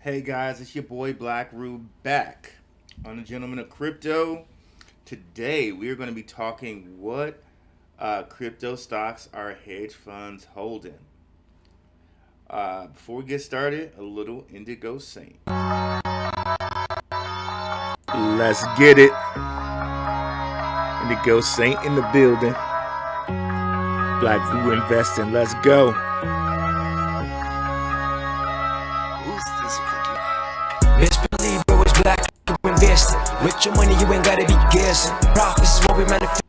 Hey guys, it's your boy Blackrue back on the Gentleman of Crypto. Today we are going to be talking what crypto stocks are hedge funds holding. Before we get started, a little Indigo Saint. Let's get it. Indigo Saint in the building. Blackrue investing. Let's go. Best believe bro, it's black investing. With your money, you ain't gotta be guessing. Profits is what we manifesting.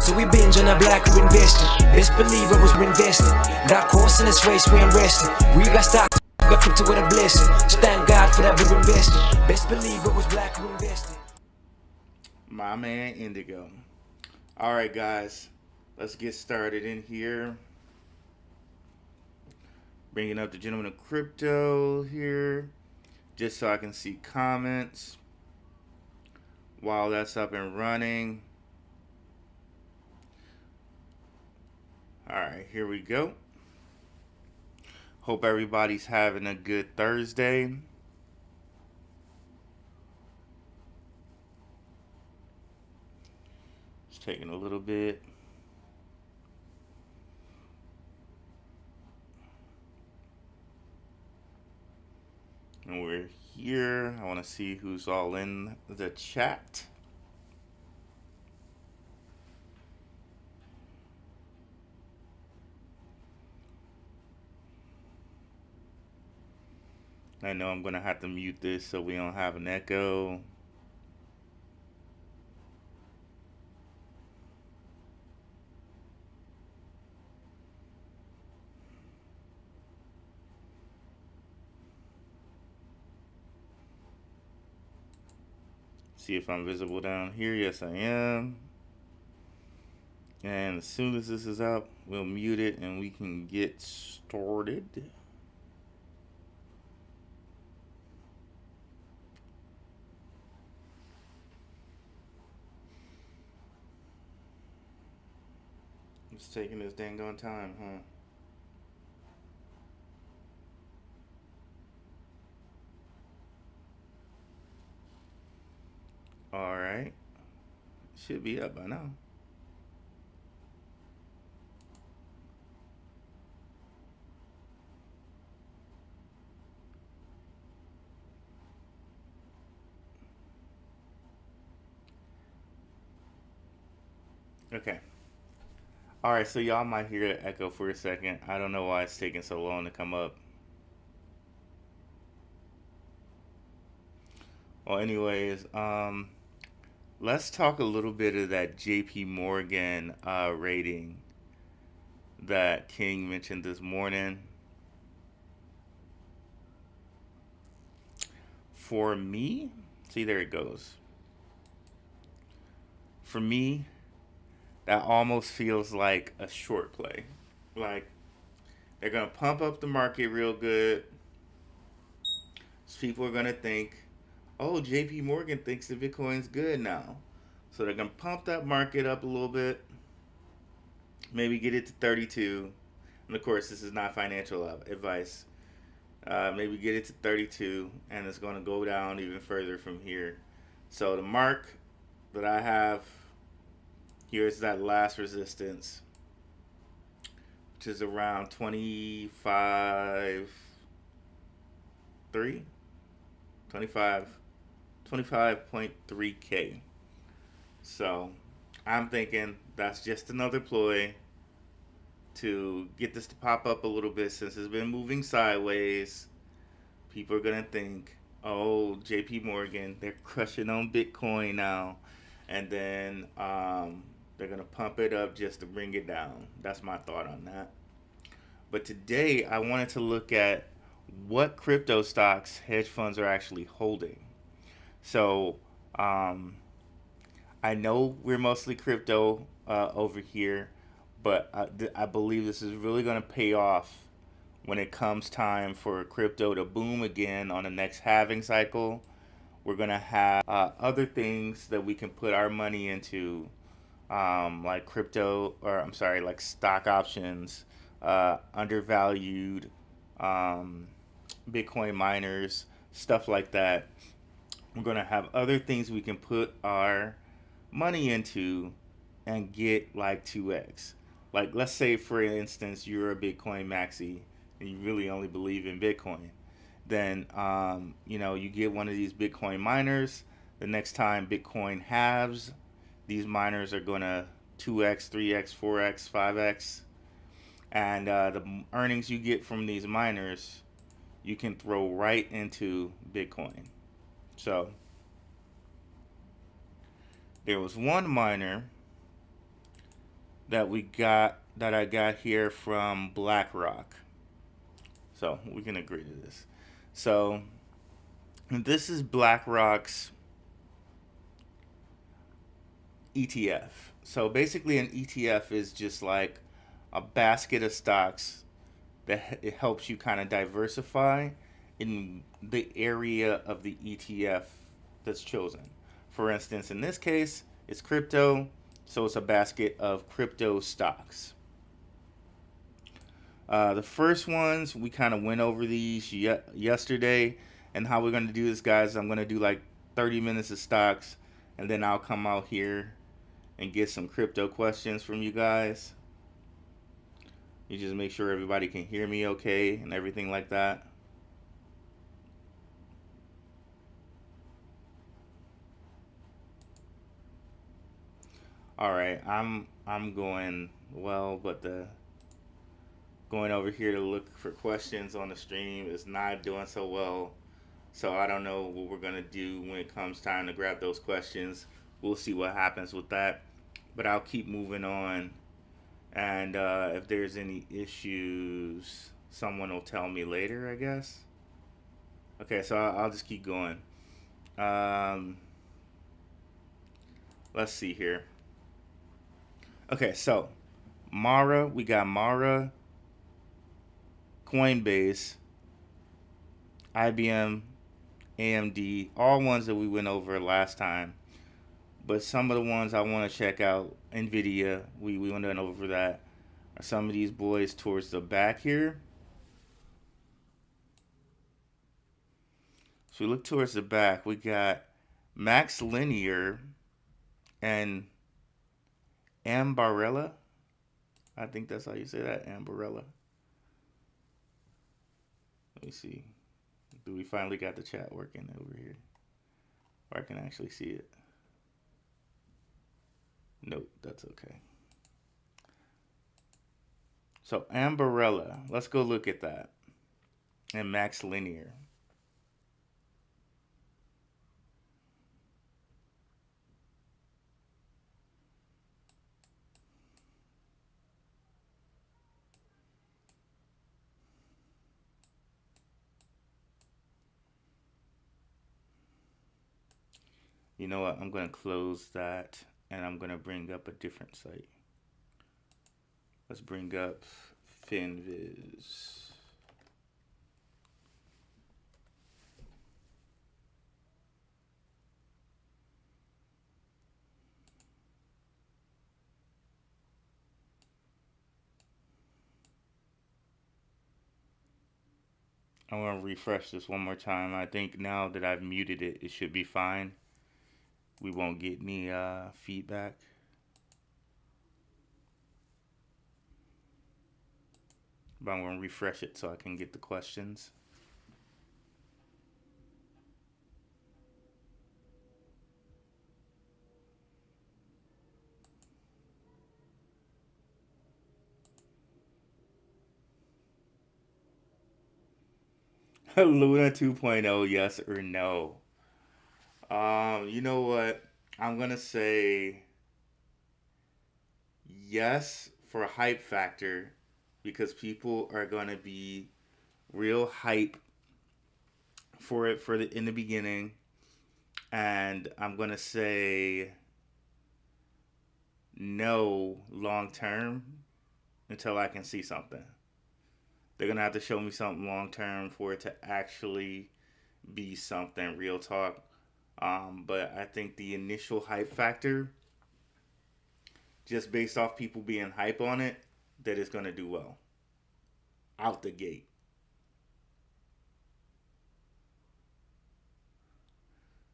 So we binge on a black investing. Best believe bro, we're investing. That course in this race, we ain't resting. We got stocks, we got crypto with a blessing. So thank God for that we're investing. Best believe bro, was black investing. My man Indigo. All right, guys, let's get started in here. Bringing up the Gentleman of Crypto here, just so I can see comments while that's up and running. All right, here we go. Hope everybody's having a good Thursday. It's taking a little bit. And we're here. I want to see who's all in the chat. I know I'm going to have to mute this so we don't have an echo. See if I'm visible down here. Yes, I am. And as soon as this is up, we'll mute it and we can get started. It's taking this dang on time, huh? All right. Should be up by now. Okay. All right, so y'all might hear the echo for a second. I don't know why it's taking so long to come up. Well, anyways, let's talk a little bit of that JP Morgan rating that King mentioned this morning. For me, see, there it goes. For me, that almost feels like a short play. Like, they're going to pump up the market real good. So people are going to think, oh, JP Morgan thinks the Bitcoin's good now. So they're going to pump that market up a little bit. Maybe get it to 32. And of course, this is not financial advice. Maybe get it to 32, and it's going to go down even further from here. So the mark that I have here is that last resistance, which is around 25, 3, 25, 25.3K. So I'm thinking that's just another ploy to get this to pop up a little bit since it's been moving sideways. People are going to think, oh, JP Morgan, they're crushing on Bitcoin now. And then they're going to pump it up just to bring it down. That's my thought on that. But today, I wanted to look at what crypto stocks hedge funds are actually holding. So I know we're mostly crypto over here, but I believe this is really going to pay off when it comes time for crypto to boom again on the next halving cycle. We're going to have other things that we can put our money into, like crypto, or I'm sorry, like stock options, undervalued Bitcoin miners, stuff like that. We're going to have other things we can put our money into and get like 2x. Like, let's say, for instance, you're a Bitcoin maxi and you really only believe in Bitcoin. Then, you get one of these Bitcoin miners. The next time Bitcoin halves, these miners are going to 2x, 3x, 4x, 5x. And the earnings you get from these miners, you can throw right into Bitcoin. So, there was one miner that I got here from BlackRock. So we can agree to this. So this is BlackRock's ETF. So basically, an ETF is just like a basket of stocks that it helps you kind of diversify in the area of the ETF that's chosen. For instance, in this case, it's crypto, so it's a basket of crypto stocks. The first ones, we kind of went over these yesterday, and how we're going to do this, guys. I'm going to do like 30 minutes of stocks, and then I'll come out here and get some crypto questions from you guys. You just make sure everybody can hear me okay and everything like that. All right, I'm going well, but the going over here to look for questions on the stream is not doing so well. So I don't know what we're gonna do when it comes time to grab those questions. We'll see what happens with that. But I'll keep moving on. And if there's any issues, someone will tell me later, I guess. Okay, so I'll just keep going. Um, let's see here. Okay, so Mara, we got Mara, Coinbase, IBM, AMD, all ones that we went over last time. But some of the ones I want to check out, Nvidia, we went over that. Are some of these boys towards the back here. So we look towards the back. We got Max Linear and Ambarella. I think that's how you say that, Ambarella. Let me see. Do we finally got the chat working over here? Or I can actually see it. Nope, that's okay. So Ambarella, let's go look at that. And Max Linear. You know what? I'm going to close that and I'm going to bring up a different site. Let's bring up FinViz. I'm going to refresh this one more time. I think now that I've muted it, it should be fine. We won't get any feedback. But I'm going to refresh it so I can get the questions. Luna 2.0, yes or no? You know what? I'm gonna say yes for a hype factor because people are gonna be real hype for it in the beginning, and I'm gonna say no long term until I can see something. They're gonna have to show me something long term for it to actually be something real talk. But I think the initial hype factor, just based off people being hype on it, that it's gonna do well out the gate.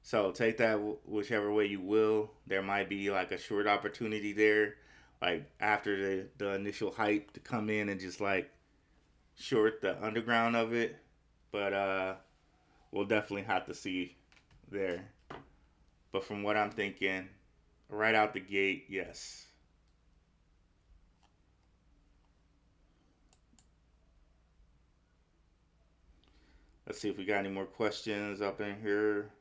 So take that whichever way you will. There might be like a short opportunity there, like after the initial hype to come in and just like short the underground of it. But we'll definitely have to see there. But from what I'm thinking, right out the gate, yes. Let's see if we got any more questions up in here.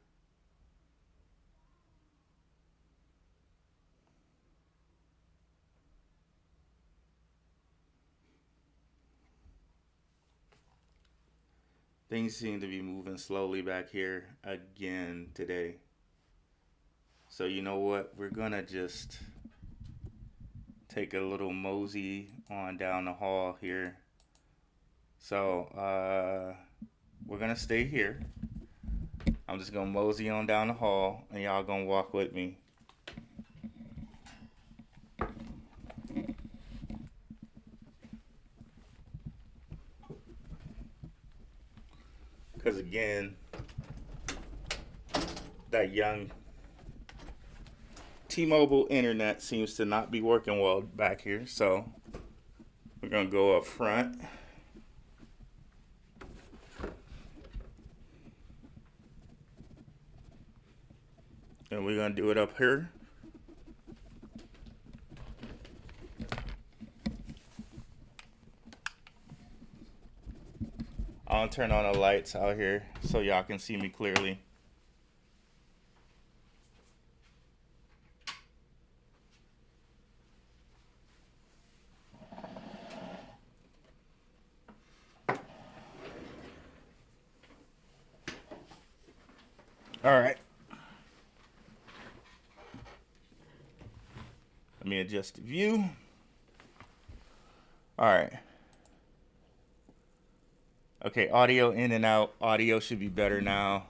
Things seem to be moving slowly back here again today. So you know what? We're gonna just take a little mosey on down the hall here. So we're gonna stay here. I'm just gonna mosey on down the hall, and y'all gonna walk with me. Because again, that young T-Mobile internet seems to not be working well back here. So we're gonna go up front. And we're gonna do it up here. I'll turn on the lights out here so y'all can see me clearly. All right. Let me adjust the view. All right. Okay, audio in and out. Audio should be better now.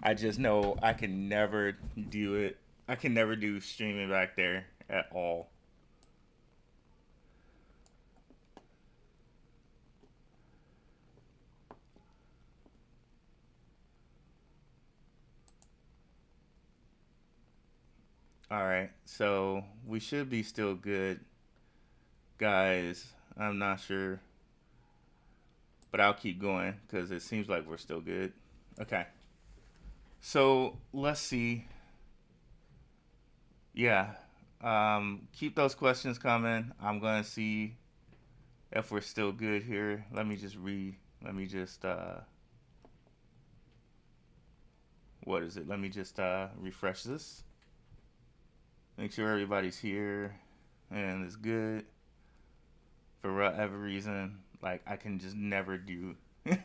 I just know I can never do it. I can never do streaming back there at all. All right, so we should be still good, guys. I'm not sure, but I'll keep going because it seems like we're still good. Okay, so let's see. Yeah, keep those questions coming. I'm gonna see if we're still good here. Let me just what is it? Let me just refresh this. Make sure everybody's here and it's good. For whatever reason, like I can just never do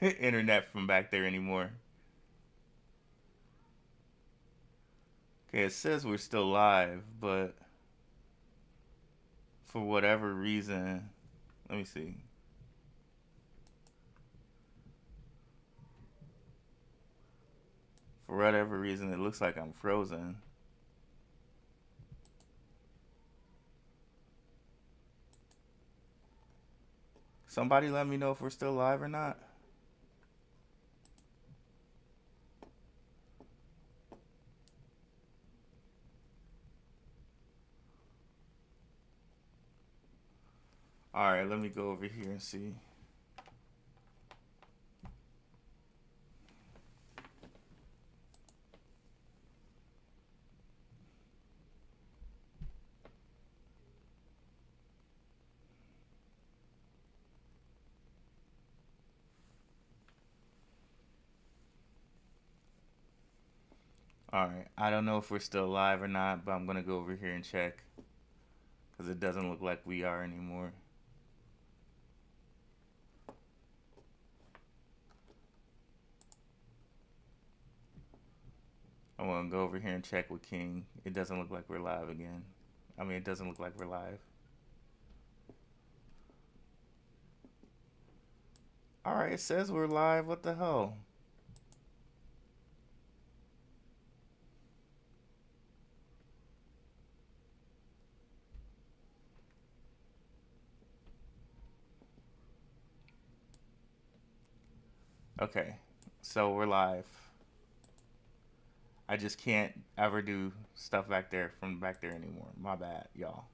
internet from back there anymore. Okay, it says we're still live, but for whatever reason, let me see. For whatever reason, it looks like I'm frozen. Somebody let me know if we're still live or not. All right, let me go over here and see. All right, I don't know if we're still live or not, but I'm gonna go over here and check because it doesn't look like we are anymore. I'm gonna go over here and check with King. It doesn't look like we're live again. I mean, it doesn't look like we're live. All right, it says we're live. What the hell? Okay, so we're live. I just can't ever do stuff back there from back there anymore. My bad, y'all.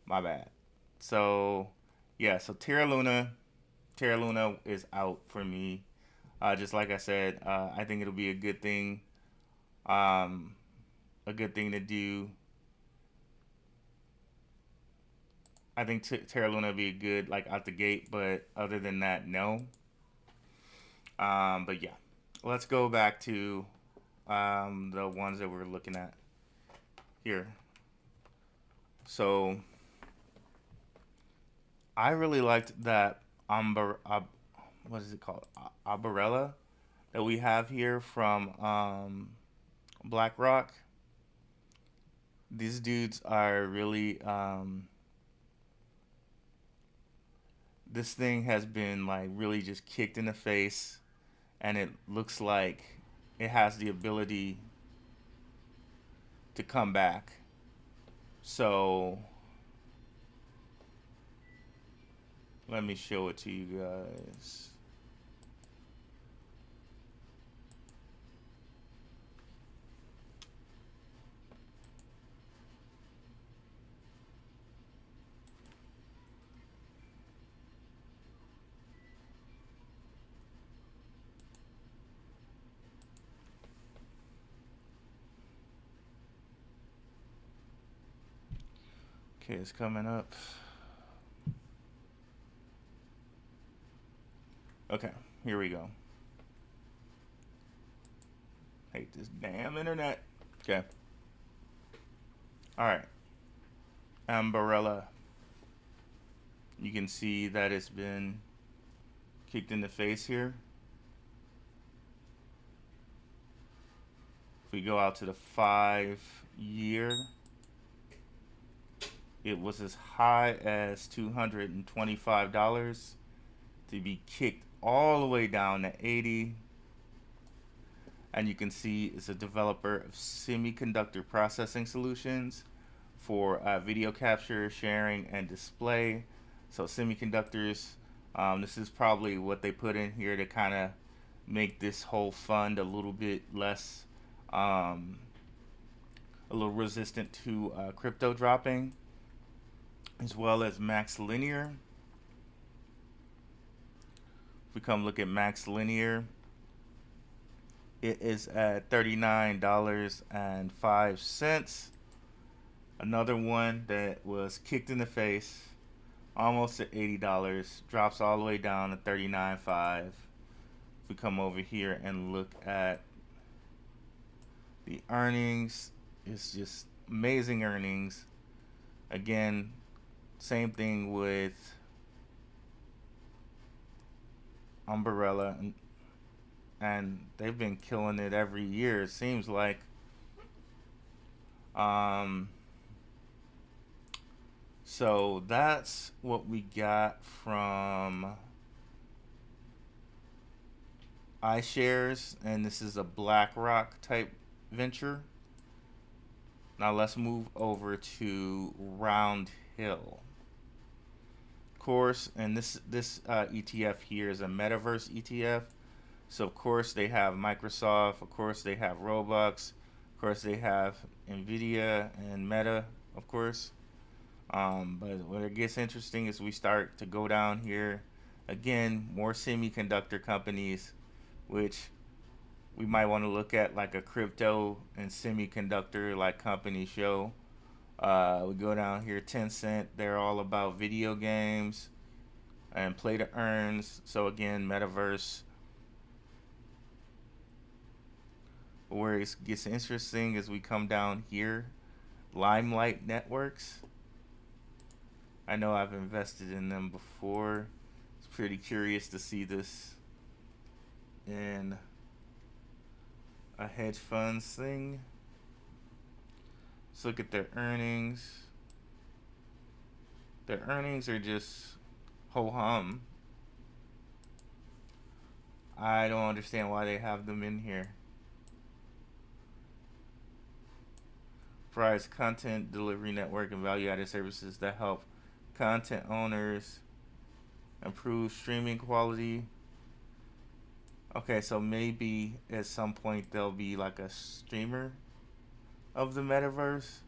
My bad. So yeah, so Terra Luna is out for me. Just like I said, I think it'll be um, a good thing to do. I think Terra Luna would be good like out the gate, but other than that, no. But yeah, let's go back to the ones that we're looking at here. So I really liked that what is it called? Umbrella that we have here from BlackRock. These dudes are really this thing has been like really just kicked in the face, and it looks like it has the ability to come back. So let me show it to you guys. Okay, it's coming up. Okay, here we go. Hate this damn internet. Okay. All right. Umbrella. You can see that it's been kicked in the face here. If we go out to the 5-year, it was as high as $225 to be kicked all the way down to 80. And you can see it's a developer of semiconductor processing solutions for video capture, sharing, and display. So semiconductors, this is probably what they put in here to kind of make this whole fund a little bit less, a little resistant to crypto dropping, as well as Max Linear. If we come look at Max Linear, it is at $39.05. Another one that was kicked in the face, almost at $80, drops all the way down to $39.05. If we come over here and look at the earnings, it's just amazing earnings. Again, same thing with Umbrella, and they've been killing it every year, it seems like. So that's what we got from iShares, and this is a BlackRock type venture. Now let's move over to Round Hill. Of course, and this ETF here is a metaverse ETF. So of course they have Microsoft, of course they have Roblox, of course they have Nvidia and Meta, of course. But where it gets interesting is we start to go down here. Again, more semiconductor companies, which we might want to look at like a crypto and semiconductor like company show. We go down here, Tencent, they're all about video games and play to earns. So again, metaverse. Where it gets interesting is we come down here, Limelight Networks. I know I've invested in them before. It's pretty curious to see this in a hedge funds thing. Let's look at their earnings. Their earnings are just ho-hum. I don't understand why they have them in here. Provides content delivery network and value-added services that help content owners improve streaming quality Okay, so maybe at some point there'll be like a streamer of the metaverse.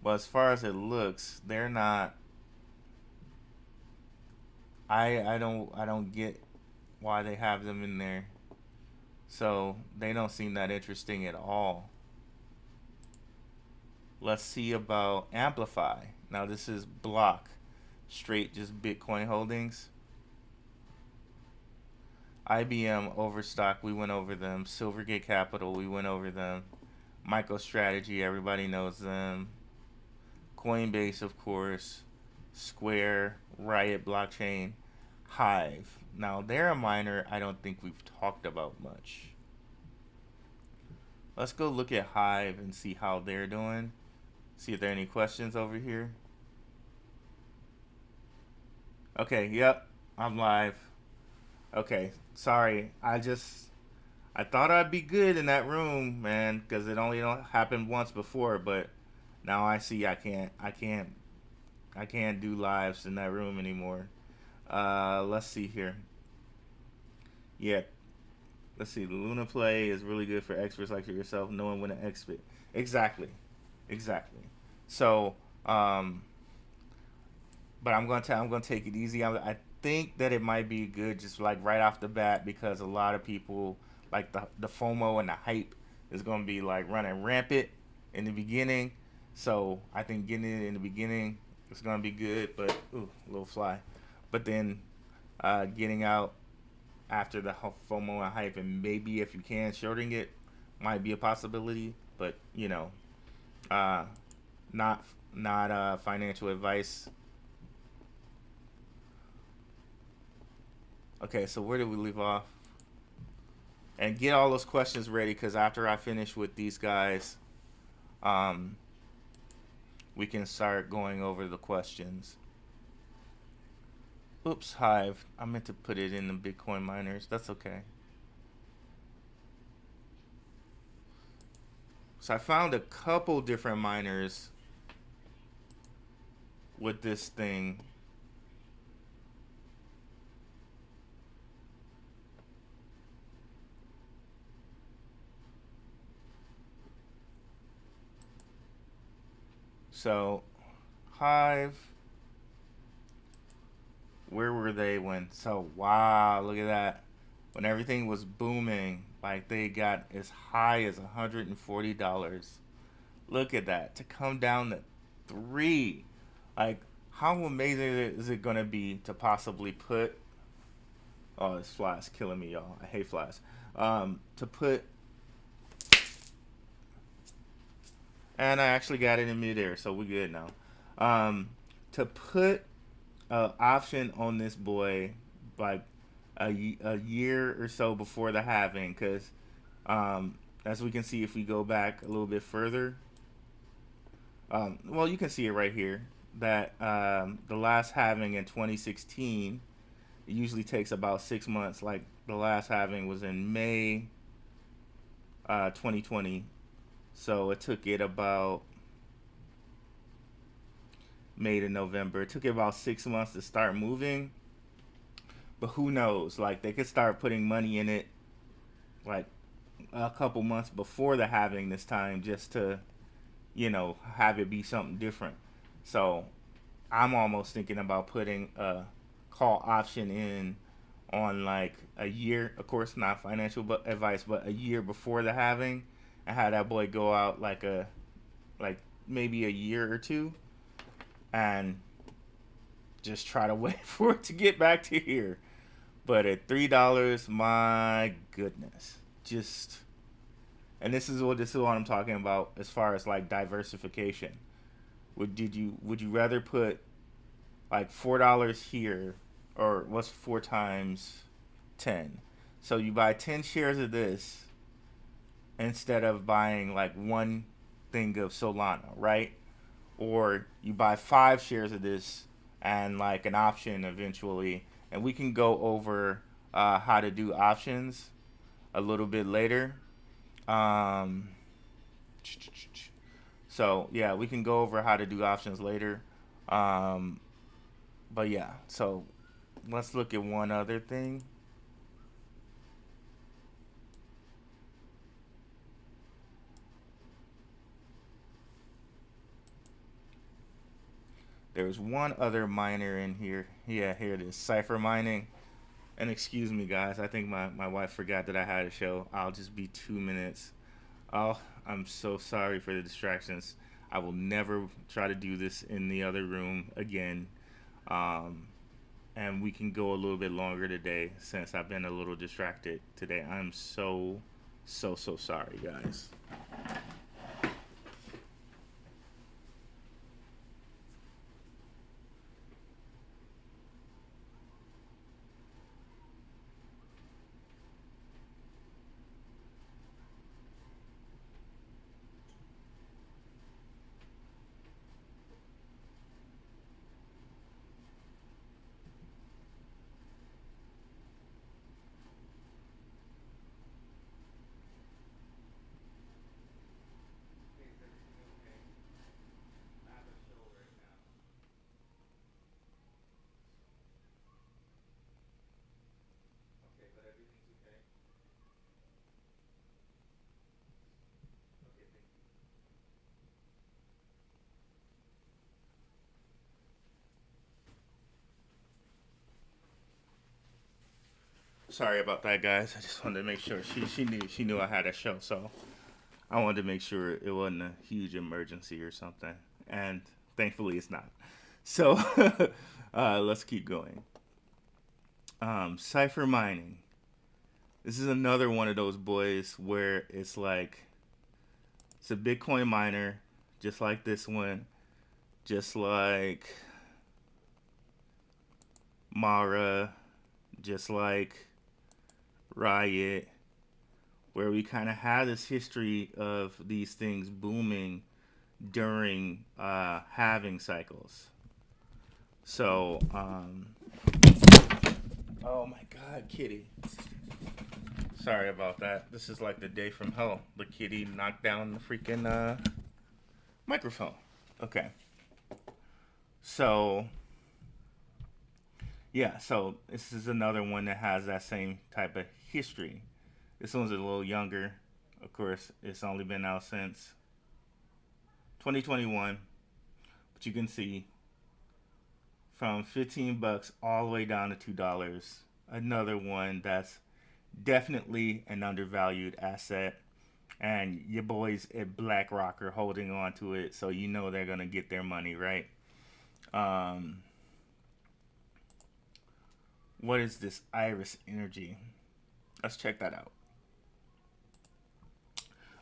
But as far as it looks, they're not. I don't get why they have them in there. So they don't seem that interesting at all. Let's see about Amplify. Now this is block, straight just Bitcoin holdings. IBM Overstock, we went over them. Silvergate Capital, we went over them. MicroStrategy, everybody knows them. Coinbase, of course. Square, Riot Blockchain, Hive. Now they're a miner I don't think we've talked about much. Let's go look at Hive and see how they're doing. See if there are any questions over here. Okay, yep, I'm live. Okay, sorry. I thought I'd be good in that room, man, because it only happened once before, but now I see I can't do lives in that room anymore. Let's see here. Yeah, let's see. Luna Play is really good for experts like yourself, knowing when to exit. Exactly, exactly. So, but I'm gonna take it easy. I think that it might be good just like right off the bat because a lot of people like the FOMO and the hype is gonna be like running rampant in the beginning. So I think getting it in the beginning is gonna be good, but ooh, a little fly. But then getting out after the FOMO and hype, and maybe if you can shorting it, might be a possibility. But uh, not financial advice. Okay, so where did we leave off? And get all those questions ready because after I finish with these guys, um, we can start going over the questions. Oops, Hive. I meant to put it in the Bitcoin miners. That's okay. So I found a couple different miners with this thing. So, Hive, where were they when? So, wow, look at that. When everything was booming, like they got as high as $140. Look at that. To come down to 3. Like, how amazing is it going to be to possibly put. Oh, this fly's killing me, y'all. I hate flies. To put. And I actually got it in midair, so we're good now. To put an option on this boy like a year or so before the halving, because as we can see if we go back a little bit further, well, you can see it right here that the last halving in 2016, it usually takes about 6 months. Like the last halving was in May 2020. So it took it about May to November. It took it about 6 months to start moving. But who knows? Like they could start putting money in it like a couple months before the halving this time just to, have it be something different. So I'm almost thinking about putting a call option in on like a year. Of course, not financial advice, but a year before the halving. And have that boy go out like maybe a year or two, and just try to wait for it to get back to here. But at $3, my goodness, and this is what I'm talking about as far as like diversification. Would you rather put like $4 here, or what's 4 times 10? So you buy 10 shares of this instead of buying like one thing of Solana, right? Or you buy 5 shares of this and like an option eventually. And we can go over how to do options a little bit later. So yeah, we can go over how to do options later. But yeah, so let's look at one other thing. There's one other miner in here. Yeah, here it is. Cipher mining. And excuse me, guys. I think my wife forgot that I had a show. I'll just be 2 minutes. Oh, I'm so sorry for the distractions. I will never try to do this in the other room again. Um, and we can go a little bit longer today since I've been a little distracted today. I'm so sorry, guys. Sorry about that, guys. I just wanted to make sure she knew I had a show, so I wanted to make sure it wasn't a huge emergency or something. And thankfully, it's not. So let's keep going. Cipher mining. This is another one of those boys where it's like it's a Bitcoin miner, just like this one, just like Mara, just like Riot, where we kind of had this history of these things booming during halving cycles. So, oh my God, kitty. Sorry about that. This is like the day from hell. The kitty knocked down the freaking microphone. Okay. So, yeah, so this is another one that has that same type of history. This one's a little younger. Of course, it's only been out since 2021. But you can see from 15 bucks all the way down to $2. Another one that's definitely an undervalued asset. And your boys at BlackRock are holding on to it, so you know they're going to get their money, right? What is this Iris Energy? Let's check that out.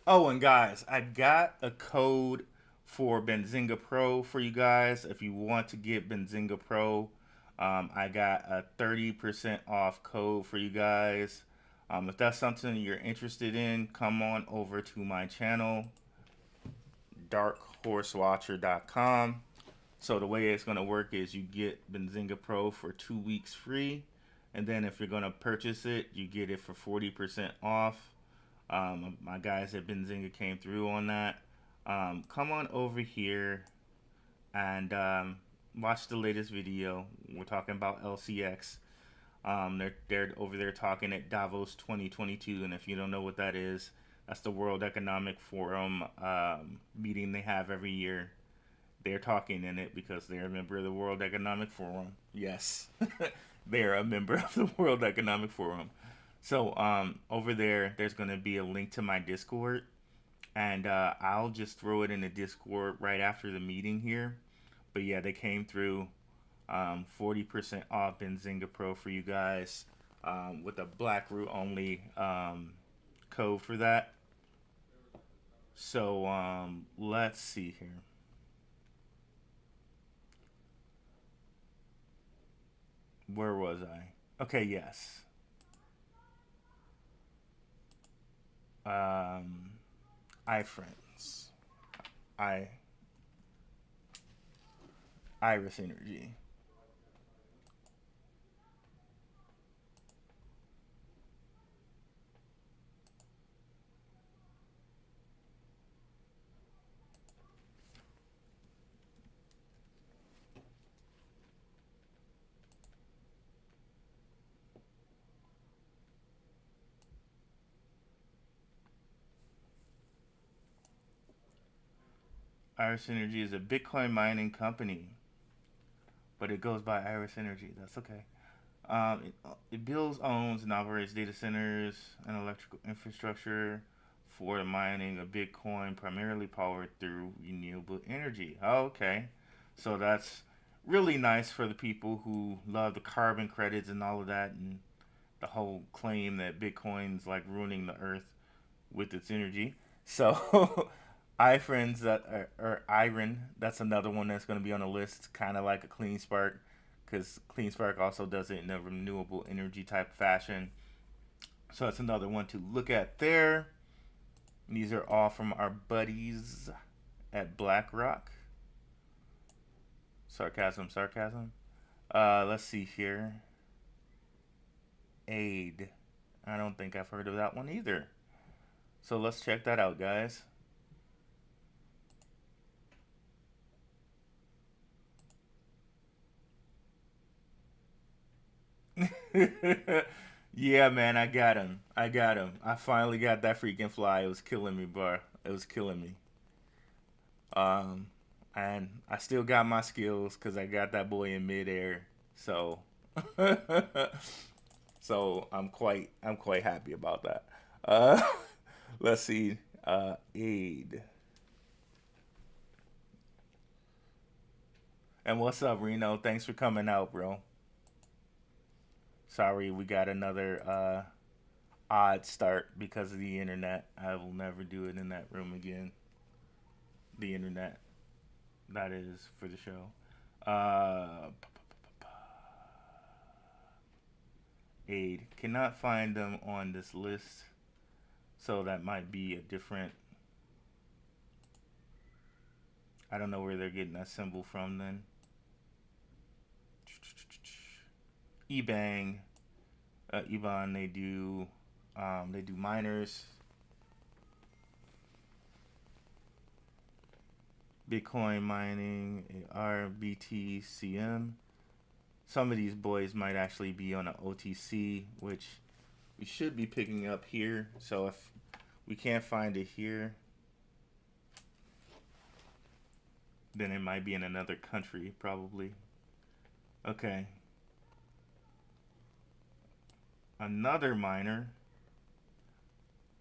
Oh, and guys, I got a code for Benzinga Pro for you guys. If you want to get Benzinga Pro, I got a 30% off code for you guys. If that's something you're interested in, come on over to my channel, darkhorsewatcher.com. So the way it's going to work is you get Benzinga Pro for 2 weeks free. And then if you're going to purchase it, you get it for 40% off. My guys at Benzinga came through on that. Come on over here and watch the latest video. We're talking about LCX. They're over there talking at Davos 2022. And if you don't know what that is, that's the World Economic Forum meeting they have every year. They're talking in it because they're a member of the World Economic Forum. Yes, they're a member of the World Economic Forum. So over there's going to be a link to my Discord. And I'll just throw it in the Discord right after the meeting here. But yeah, they came through 40% off Benzinga Pro for you guys with a Blackrue only code for that. So let's see here. Where was I? Okay, yes. iFriends. Iris Energy. Iris Energy is a Bitcoin mining company, but it goes by Iris Energy. That's okay. It builds, owns, and operates data centers and electrical infrastructure for the mining of Bitcoin, primarily powered through renewable energy. Okay, so that's really nice for the people who love the carbon credits and all of that, and the whole claim that Bitcoin's like ruining the earth with its energy. So, iFriends that or Iron, that's another one that's going to be on the list, kind of like a Clean Spark, because Clean Spark also does it in a renewable energy type fashion. So that's another one to look at there. These are all from our buddies at BlackRock. Sarcasm, sarcasm. Let's see here. Aid. I don't think I've heard of that one either. So let's check that out, guys. Yeah, man, I got him. I got him. I finally got that freaking fly. It was killing me, bro. It was killing me. Um, and I still got my skills because I got that boy in midair. So, so I'm quite happy about that. Uh, let's see. Aid. And what's up, Reno? Thanks for coming out, bro. Sorry, we got another odd start because of the internet. I will never do it in that room again. The internet, that is, for the show. Aid. Cannot find them on this list. So that might be a different. I don't know where they're getting that symbol from then. eBang. Eban, they do miners, Bitcoin mining, RBTCM. Some of these boys might actually be on an OTC, which we should be picking up here. So if we can't find it here, then it might be in another country, probably. Okay. Another miner.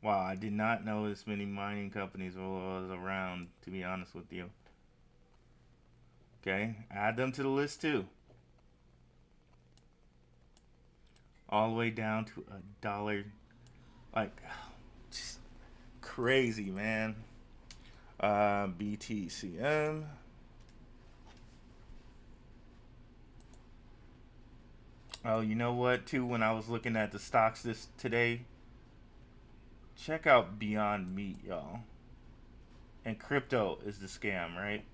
Wow, I did not know this many mining companies was around, to be honest with you. Okay, add them to the list too. All the way down to $1. Like, just crazy, man. BTCM. Oh, you know what, too? When I was looking at the stocks today, check out Beyond Meat, y'all. And crypto is the scam, right?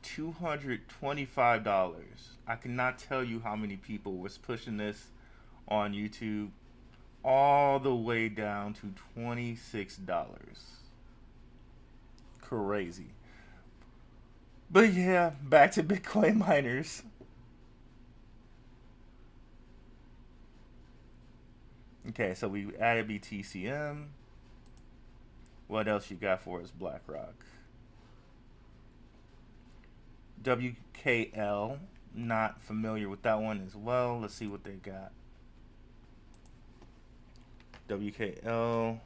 $225. I cannot tell you how many people was pushing this on YouTube all the way down to $26. Crazy. But yeah, back to Bitcoin miners. Okay, so we added BTCM. What else you got for us, BlackRock? WKL. Not familiar with that one as well. Let's see what they got. WKL.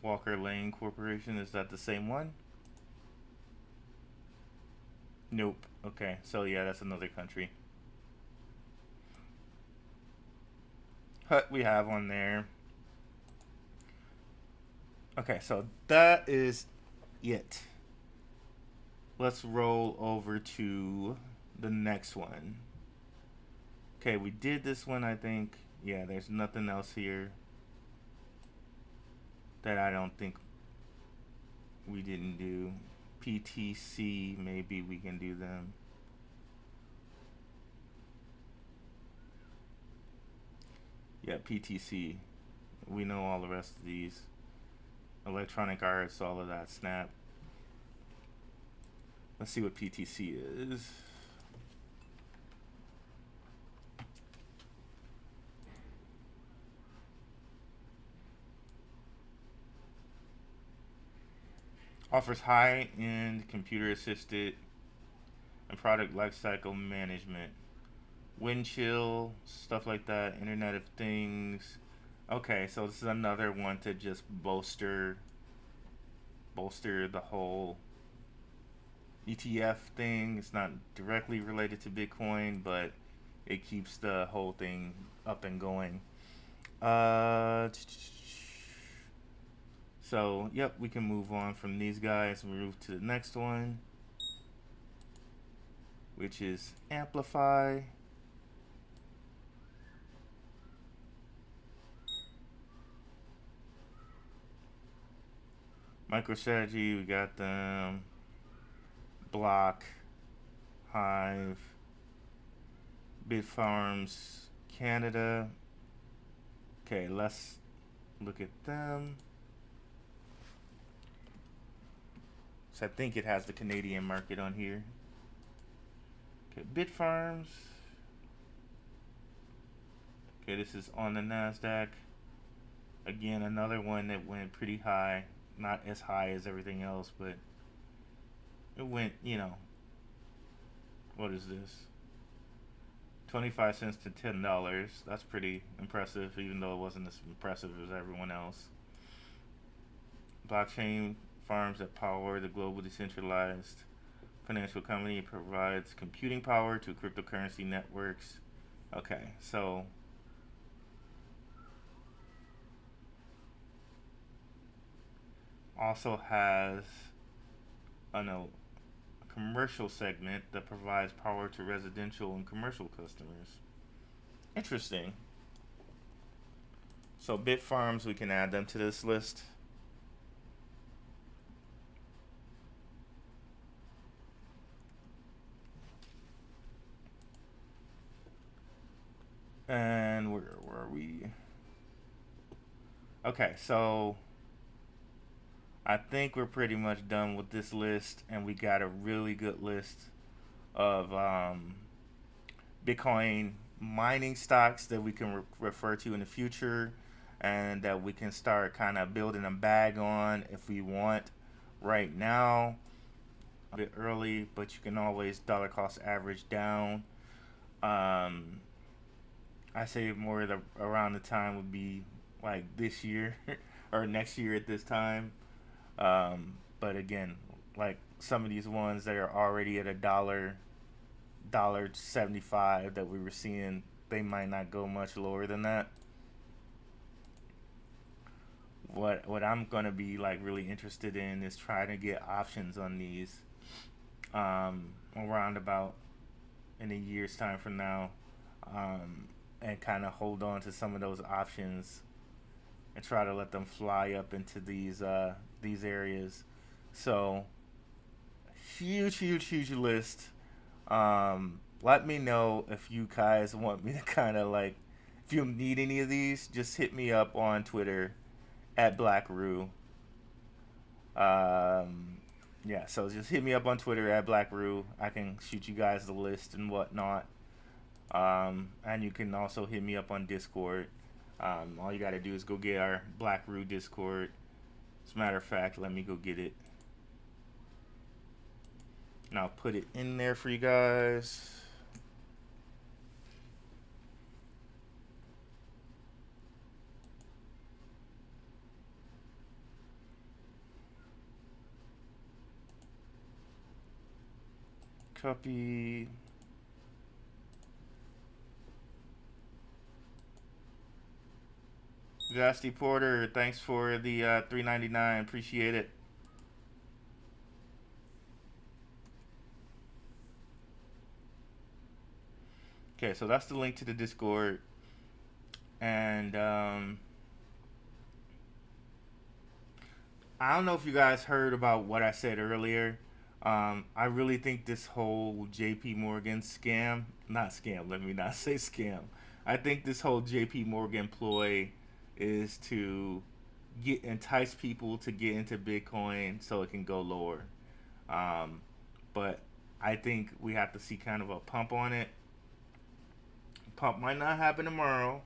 Walker Lane Corporation. Is that the same one? Nope. Okay, so yeah, that's another country. Hut we have on there. Okay, so that is it. Let's roll over to the next one. Okay, we did this one, I think. Yeah, there's nothing else here that I don't think we didn't do. PTC, maybe we can do them. Yeah, PTC. We know all the rest of these. Electronic Arts, all of that, Snap. Let's see what PTC is. Offers high-end computer-assisted and product lifecycle management, wind chill, stuff like that, Internet of Things. Okay, so this is another one to just bolster the whole ETF thing. It's not directly related to Bitcoin, but it keeps the whole thing up and going. So, yep, we can move on from these guys and move to the next one, which is Amplify. MicroStrategy, we got them. Block, Hive, Bitfarms, Canada. Okay, let's look at them. So I think it has the Canadian market on here. Okay, Bitfarms. Okay, this is on the NASDAQ. Again, another one that went pretty high. Not as high as everything else, but it went, what is this? 25 cents to $10. That's pretty impressive, even though it wasn't as impressive as everyone else. Blockchain farms that power the global decentralized financial company. Provides computing power to cryptocurrency networks. Okay, so also has a commercial segment that provides power to residential and commercial customers. Interesting. So Bitfarms, we can add them to this list. And where were we? Okay, so I think we're pretty much done with this list, and we got a really good list of Bitcoin mining stocks that we can refer to in the future, and that we can start kind of building a bag on if we want right now. A bit early, but you can always dollar cost average down. I say more around the time would be like this year or next year at this time. But again, like some of these ones that are already at $1.75 that we were seeing, they might not go much lower than that. What I'm gonna be like really interested in is trying to get options on these around about in a year's time from now, and kind of hold on to some of those options and try to let them fly up into these areas. So huge list. Let me know if you guys want me to kind of like, if you need any of these, just hit me up on Twitter at Blackrue. Yeah, so just hit me up on Twitter at Blackrue. I can shoot you guys the list and whatnot. And you can also hit me up on Discord. All you got to do is go get our Blackrue Discord. As a matter of fact, let me go get it. And I'll put it in there for you guys. Copy. Veracity Porter, thanks for the $3.99. Appreciate it. Okay, so that's the link to the Discord. And I don't know if you guys heard about what I said earlier. I really think this whole JP Morgan scam, not scam, let me not say scam. I think this whole JP Morgan ploy is to entice people to get into Bitcoin so it can go lower. But I think we have to see kind of a pump on it. Pump might not happen tomorrow,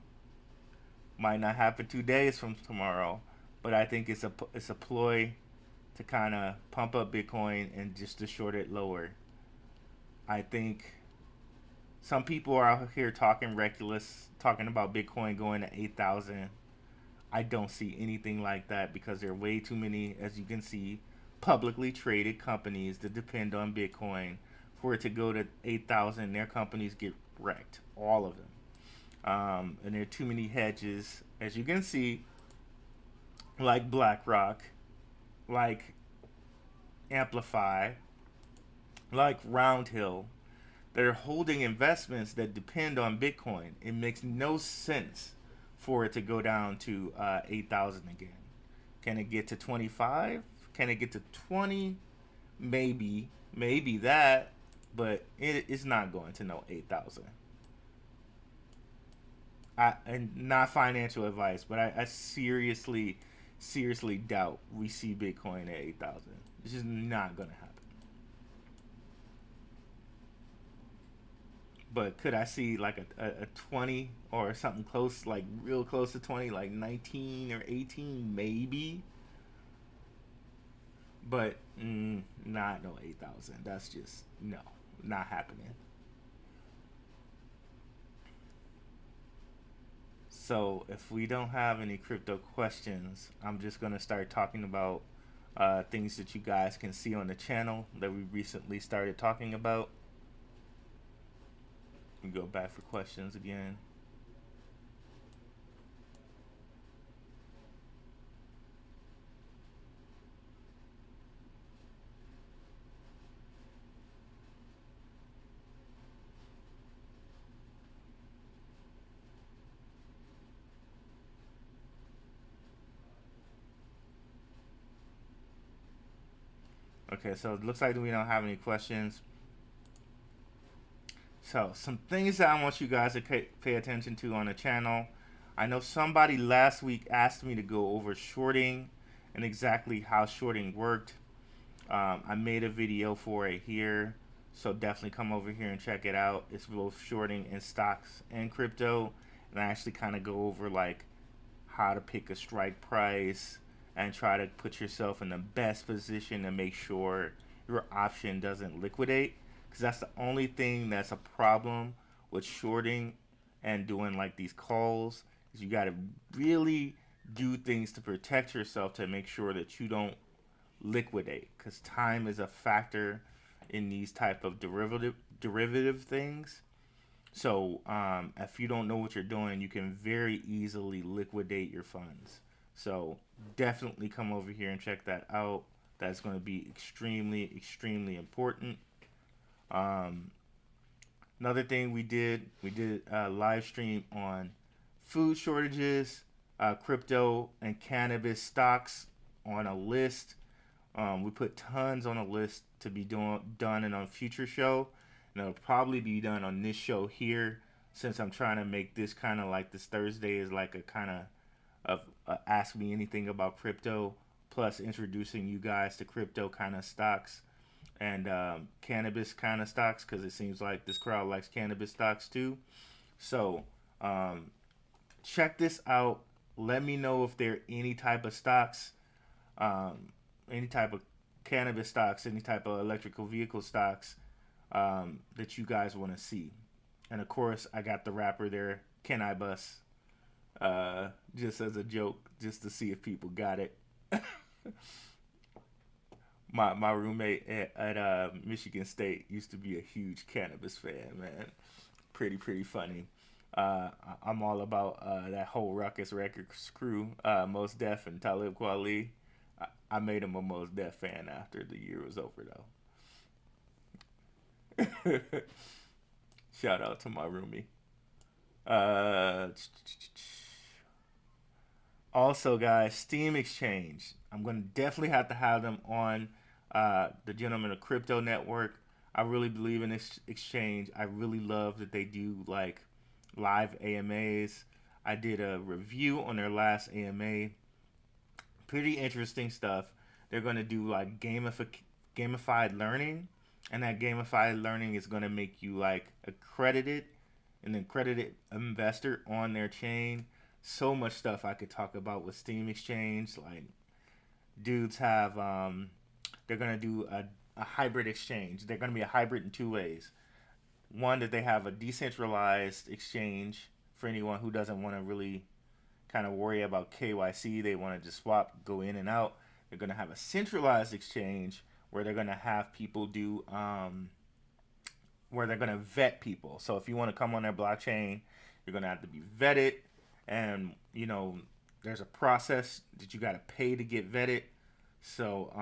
might not happen 2 days from tomorrow, but I think it's a ploy to kind of pump up Bitcoin and just to short it lower. I think some people are out here talking reckless, talking about Bitcoin going to 8,000. I don't see anything like that because there are way too many, as you can see, publicly traded companies that depend on Bitcoin. For it to go to 8,000, their companies get wrecked, all of them. And there are too many hedges, as you can see, like BlackRock, like Amplify, like Roundhill. They're holding investments that depend on Bitcoin. It makes no sense for it to go down to 8,000 again. Can it get to 25? Can it get to 20? Maybe that, but it's not going to no 8,000. And not financial advice, but I seriously doubt we see Bitcoin at 8,000. It's just not gonna happen. But could I see like a 20 or something close, like real close to 20, like 19 or 18, maybe? But not no 8,000. That's just, no, not happening. So if we don't have any crypto questions, I'm just going to start talking about things that you guys can see on the channel that we recently started talking about. We go back for questions again. Okay, so it looks like we don't have any questions. So some things that I want you guys to pay attention to on the channel. I know somebody last week asked me to go over shorting and exactly how shorting worked. I made a video for it here, so definitely come over here and check it out. It's both shorting in stocks and crypto, and I actually kind of go over like how to pick a strike price and try to put yourself in the best position to make sure your option doesn't liquidate, because that's the only thing that's a problem with shorting and doing like these calls, is you got to really do things to protect yourself to make sure that you don't liquidate, because time is a factor in these type of derivative things. So if you don't know what you're doing, you can very easily liquidate your funds. So definitely come over here and check that out. That's going to be extremely important. Another thing we did a live stream on food shortages, crypto and cannabis stocks on a list. We put tons on a list to be done in a future show, and it'll probably be done on this show here, since I'm trying to make this kind of like this Thursday is like a kind of ask me anything about crypto, plus introducing you guys to crypto kind of stocks and cannabis kind of stocks, because it seems like this crowd likes cannabis stocks too. So check this out. Let me know if there are any type of stocks, any type of cannabis stocks, any type of electrical vehicle stocks that you guys want to see. And of course, I got the rapper there, Can I Bus, just as a joke, just to see if people got it. My roommate at Michigan State used to be a huge cannabis fan, man. Pretty funny. I'm all about that whole Ruckus Records crew, Mos Def and Talib Kweli. I made him a Mos Def fan after the year was over, though. Shout out to my roomie. Also, guys, Steam Exchange. I'm going to definitely have to have them on the Gentlemen of Crypto Network. I really believe in this exchange. I really love that they do like live AMAs. I did a review on their last AMA. Pretty interesting stuff. They're going to do like gamified learning, and that gamified learning is going to make you like an accredited investor on their chain. So much stuff I could talk about with Steam Exchange. Like, dudes have they're gonna do a hybrid exchange. They're gonna be a hybrid in two ways. One, that they have a decentralized exchange for anyone who doesn't want to really kind of worry about KYC. They want to just swap, go in and out. They're going to have a centralized exchange where they're going to have people do, where they're going to vet people. So if you want to come on their blockchain, you're going to have to be vetted. And, you know, there's a process that you got to pay to get vetted. So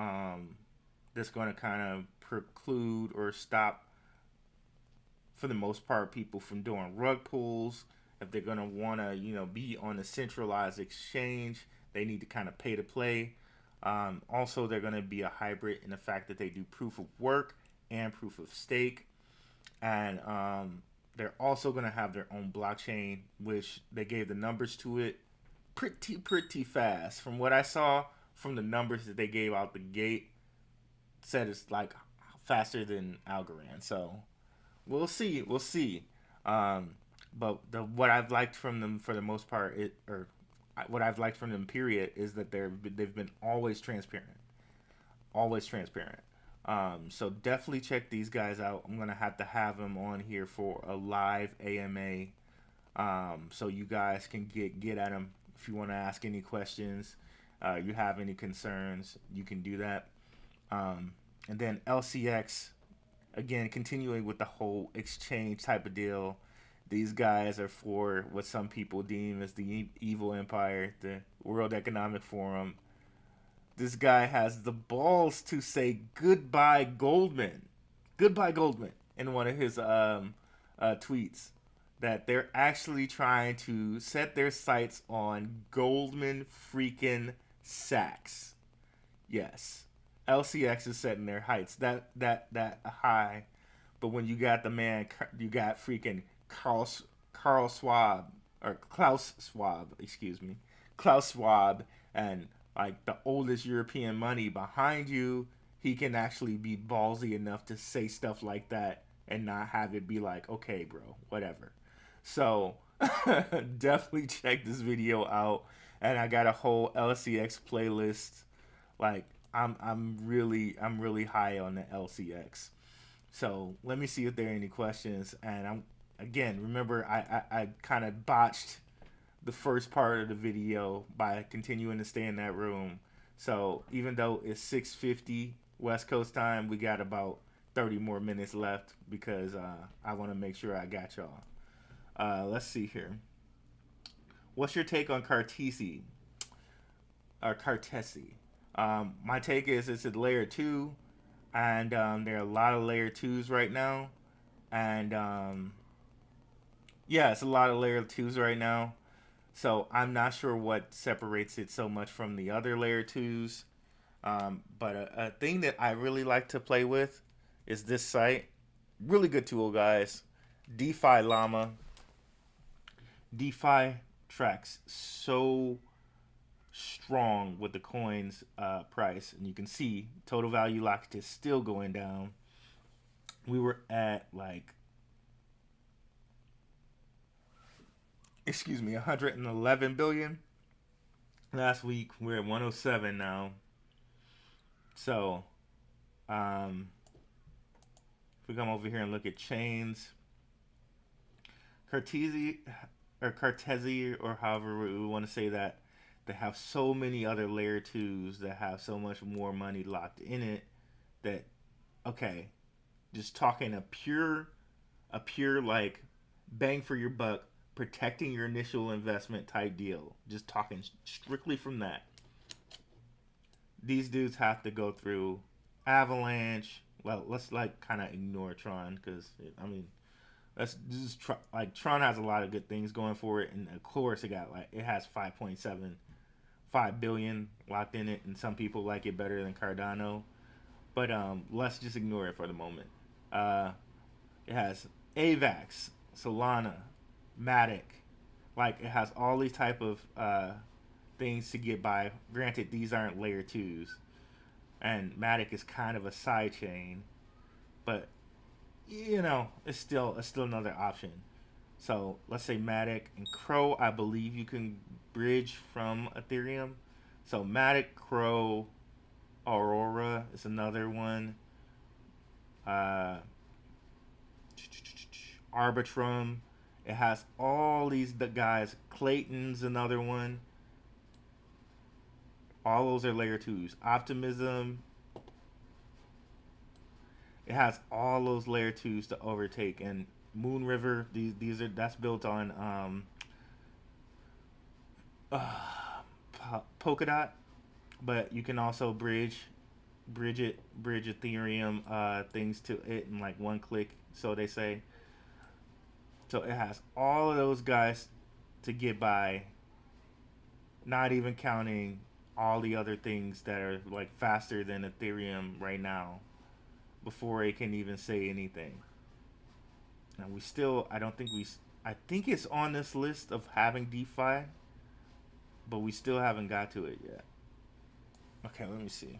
that's going to kind of preclude or stop, for the most part, people from doing rug pulls. If they're gonna wanna, you know, be on a centralized exchange, they need to kind of pay to play. Also, they're gonna be a hybrid in the fact that they do proof of work and proof of stake, and they're also gonna have their own blockchain, which they gave the numbers to it pretty fast. From what I saw, from the numbers that they gave out the gate, said it's like faster than Algorand. So we'll see. But what I've liked from them for the most part, what I've liked from them, period, is that they've been always transparent, always transparent. So definitely check these guys out. I'm gonna have to have them on here for a live AMA, so you guys can get at them if you want to ask any questions. You have any concerns, you can do that. And then LCX, again, continuing with the whole exchange type of deal. These guys are for what some people deem as the evil empire, the World Economic Forum. This guy has the balls to say goodbye Goldman, in one of his tweets, that they're actually trying to set their sights on Goldman freaking Sachs. Yes, LCX is setting their heights that high, but when you got the man, you got freaking Klaus Schwab, and like the oldest European money behind you, he can actually be ballsy enough to say stuff like that and not have it be like, okay, bro, whatever. So definitely check this video out, and I got a whole LCX playlist. Like I'm really high on the LCX. So let me see if there are any questions, and remember, I kind of botched the first part of the video by continuing to stay in that room. So even though it's 6:50 West Coast time, we got about 30 more minutes left because I want to make sure I got y'all. Let's see here. What's your take on Cartesi? Or Cartesi? My take is it's a layer 2, and there are a lot of layer 2s right now. And yeah, it's a lot of layer 2s right now. So I'm not sure what separates it so much from the other layer 2s. But a thing that I really like to play with is this site. Really good tool, guys. DeFi Llama. DeFi tracks so strong with the coin's price. And you can see total value locked is still going down. We were at like, 111 billion last week. We're at 107 now. So if we come over here and look at chains, Cartesi or however we want to say that, they have so many other layer 2s that have so much more money locked in it that, okay, just talking a pure like bang for your buck, protecting your initial investment type deal, just talking strictly from that, these dudes have to go through Avalanche. Well, let's like kind of ignore Tron, because I mean, that's just like Tron has a lot of good things going for it, and of course it has 5.75 billion locked in it, and some people like it better than Cardano, but let's just ignore it for the moment. It has AVAX, Solana, Matic, like it has all these type of things to get by. Granted, these aren't layer 2s, and Matic is kind of a side chain, but you know, it's still another option. So let's say Matic and Crow, I believe you can bridge from Ethereum. So Matic, Crow, Aurora is another one. Uh, Arbitrum. It has all these guys. Clayton's another one. All those are layer twos. Optimism. It has all those layer twos to overtake. And Moon River. These are that's built on Polkadot, but you can also bridge Ethereum things to it in like one click. So they say. So it has all of those guys to get by, not even counting all the other things that are like faster than Ethereum right now before it can even say anything. And we still, I think it's on this list of having DeFi, but we still haven't got to it yet. Okay, let me see.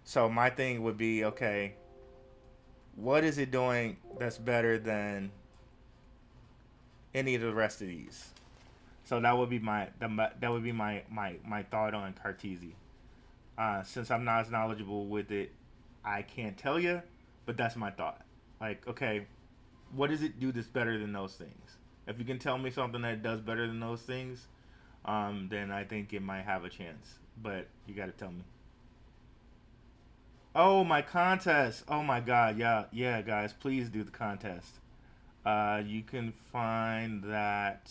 So my thing would be, okay, what is it doing that's better than any of the rest of these? So that would be my thought on Cartesi. Since I'm not as knowledgeable with it, I can't tell you, but that's my thought. Like, okay, what does it do that's better than those things? If you can tell me something that does better than those things, then I think it might have a chance. But you got to tell me. Oh, my contest! Oh my God, yeah, guys, please do the contest. You can find that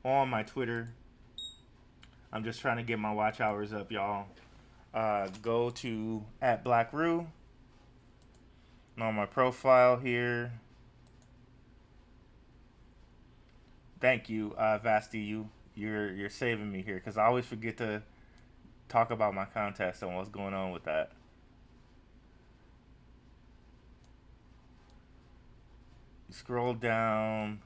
on my Twitter. I'm just trying to get my watch hours up, y'all. Go to @Blackrue on my profile here. Thank you, Vasti. You're saving me here because I always forget to talk about my contest and what's going on with that. Scroll down,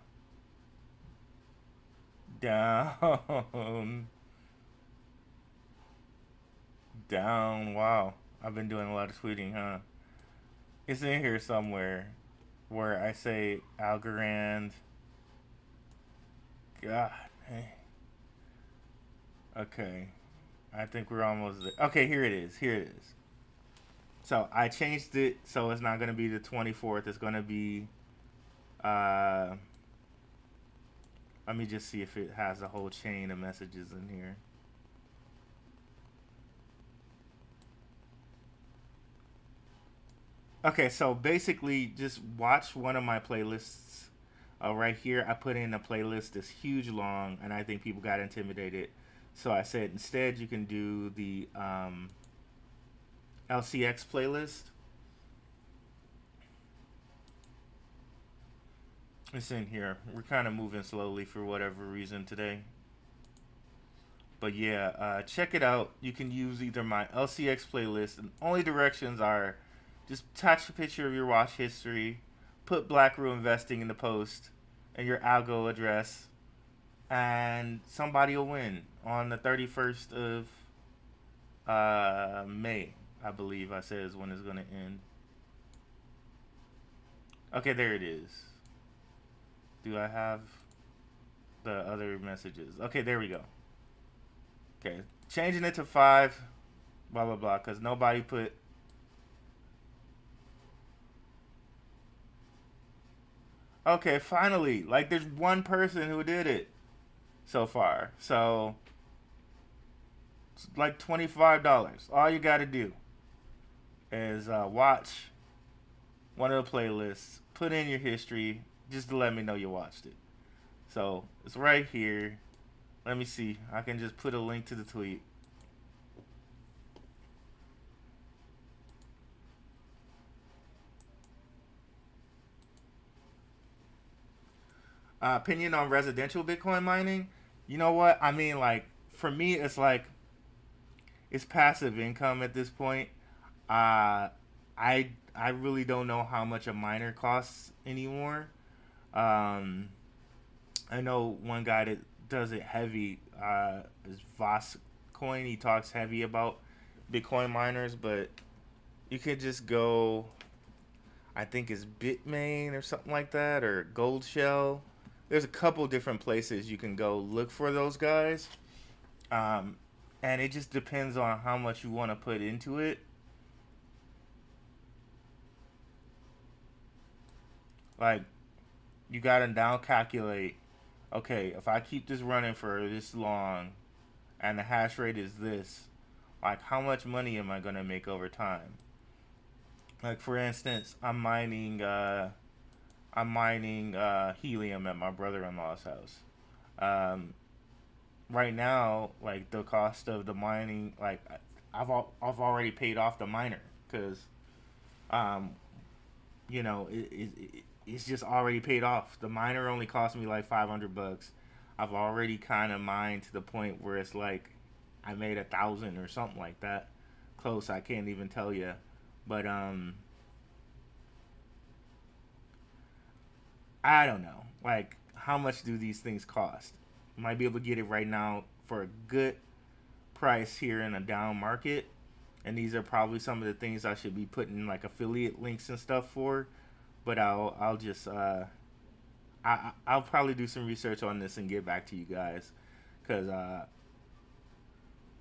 down, down. Wow, I've been doing a lot of tweeting, huh? It's in here somewhere where I say Algorand. God, hey. Okay, I think we're almost there. Okay, here it is. Here it is. So I changed it so it's not going to be the 24th. It's going to be. Uh, Let me just see if it has a whole chain of messages in here. Okay, so basically, just watch one of my playlists. Right here, I put in a playlist that's huge long, and I think people got intimidated. So I said instead you can do the LCX playlist. It's in here. We're kind of moving slowly for whatever reason today. But yeah, check it out. You can use either my LCX playlist, and only directions are just attach a picture of your watch history, put Blackrue Investing in the post, and your algo address, and somebody will win on the 31st of May, I believe I said is when it's going to end. Okay, there it is. Do I have the other messages? Okay, there we go. Okay, changing it to 5, blah, blah, blah, because nobody put... Okay, finally, like there's one person who did it so far. So, it's like $25. All you got to do is watch one of the playlists, put in your history, just to let me know you watched it. So, it's right here. Let me see. I can just put a link to the tweet. Opinion on residential Bitcoin mining. You know what? I mean, like, for me, it's like, it's passive income at this point. I really don't know how much a miner costs anymore. Um, I know one guy that does it heavy is Voss Coin. He talks heavy about Bitcoin miners, but you could just go, I think it's Bitmain or something like that, or Gold Shell. There's a couple different places you can go look for those guys. Um, and it just depends on how much you want to put into it. Like, you gotta now calculate, okay, if I keep this running for this long and the hash rate is this, like, how much money am I gonna make over time? Like, for instance, I'm mining helium at my brother-in-law's house. Um, right now, like, the cost of the mining, like, I've already paid off the miner because um, it's just already paid off. The miner only cost me like $500. I've already kind of mined to the point where it's like I made 1,000 or something like that. Close, I can't even tell you. But I don't know. Like, how much do these things cost? You might be able to get it right now for a good price here in a down market. And these are probably some of the things I should be putting like affiliate links and stuff for. But I'll just I'll probably do some research on this and get back to you guys because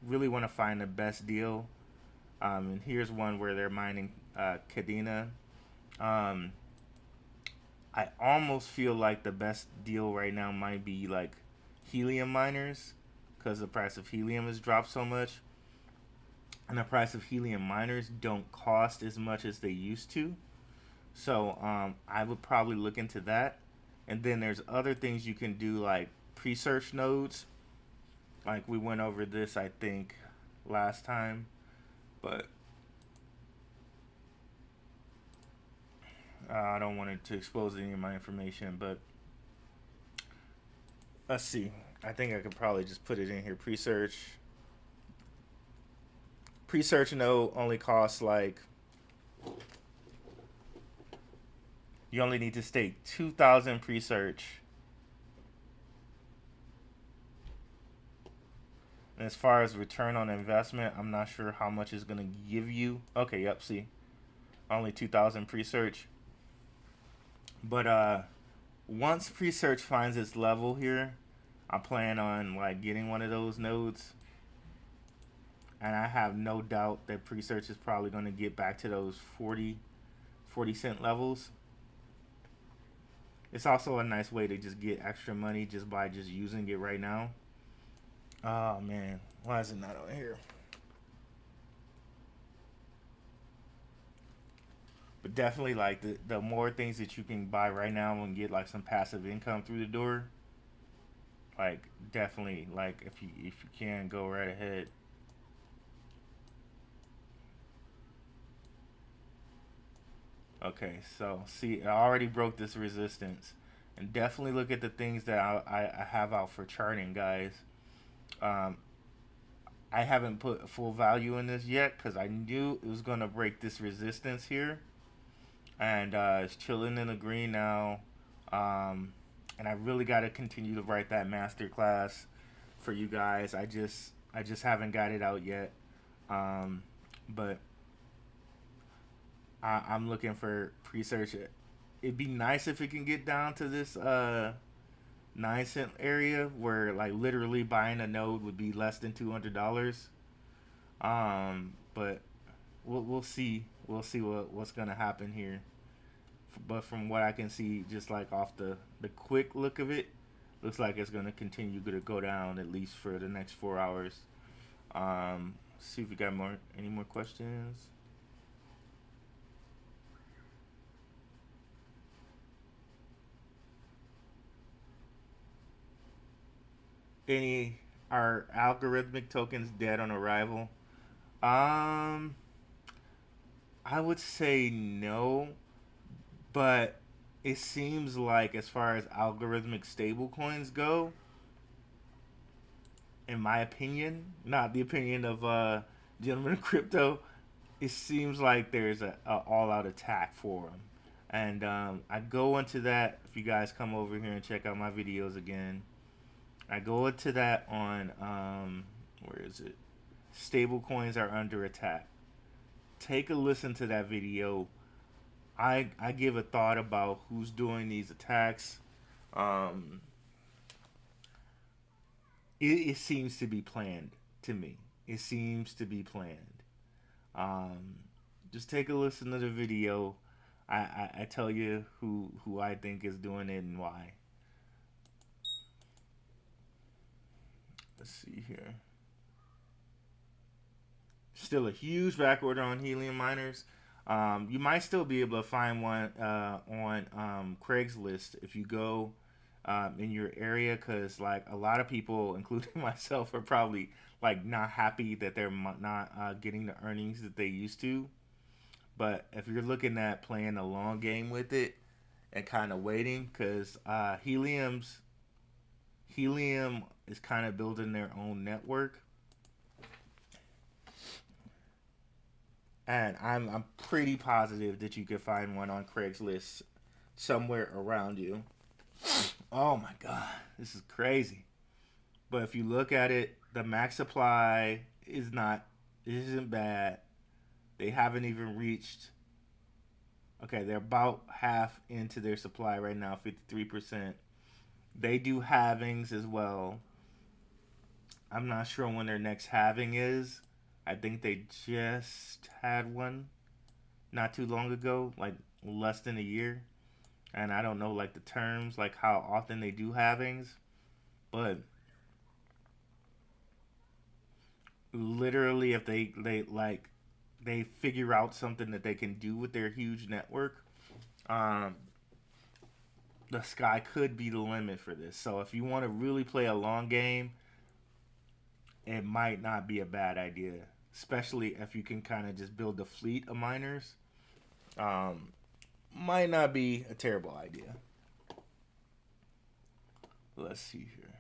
really want to find the best deal. And here's one where they're mining Cadena. Um, I almost feel like the best deal right now might be like helium miners because the price of helium has dropped so much, and the price of helium miners don't cost as much as they used to. So I would probably look into that. And then there's other things you can do like pre-search nodes. Like we went over this, I think, last time. But I don't want it to expose any of my information. But let's see. I think I could probably just put it in here. Pre-search. Pre-search node only costs like, you only need to stake 2,000 pre-search. And as far as return on investment, I'm not sure how much it's going to give you. Okay, yep, see. Only 2,000 pre-search. But once pre-search finds its level here, I plan on like getting one of those nodes. And I have no doubt that pre-search is probably going to get back to those 40 cent levels. It's also a nice way to just get extra money just by just using it right now. Oh man, why is it not on here? But definitely like the more things that you can buy right now and get like some passive income through the door, like definitely like if you can go right ahead. Okay, so see, I already broke this resistance, and definitely look at the things that I have out for charting, guys. Um, I haven't put full value in this yet because I knew it was gonna break this resistance here, and it's chilling in the green now. Um, and I really got to continue to write that master class for you guys. I just haven't got it out yet. But I'm looking for pre-search. It'd be nice if it can get down to this 9 cent area where like literally buying a node would be less than $200. But we'll see. We'll see what's gonna happen here. But from what I can see, just like off the quick look of it, looks like it's gonna continue to go down at least for the next 4 hours. See if we got any more questions. Any Are algorithmic tokens dead on arrival? Um, I would say no, but it seems like as far as algorithmic stablecoins go, in my opinion, not the opinion of gentleman of crypto, it seems like there's a all out attack for them. And I go into that if you guys come over here and check out my videos again. I go into that on where is it? Stable coins are under attack. Take a listen to that video. I give a thought about who's doing these attacks. Um, it seems to be planned to me. It seems to be planned. Um, just take a listen to the video. I tell you who I think is doing it and why. Let's see here. Still a huge back order on helium miners. You might still be able to find one on Craigslist if you go in your area, because like a lot of people, including myself, are probably like not happy that they're not getting the earnings that they used to. But if you're looking at playing a long game with it and kind of waiting, because helium is kind of building their own network, and I'm pretty positive that you could find one on Craigslist somewhere around you. Oh my god, this is crazy. But if you look at it, the max supply isn't bad. They haven't even reached. Okay, they're about half into their supply right now, 53%. They do halvings as well. I'm not sure when their next halving is. I think they just had one not too long ago, like less than a year. And I don't know like the terms, like how often they do halvings, but literally if they figure out something that they can do with their huge network, um, the sky could be the limit for this. So if you want to really play a long game, it might not be a bad idea, especially if you can kind of just build a fleet of miners. Um, might not be a terrible idea. Let's see here.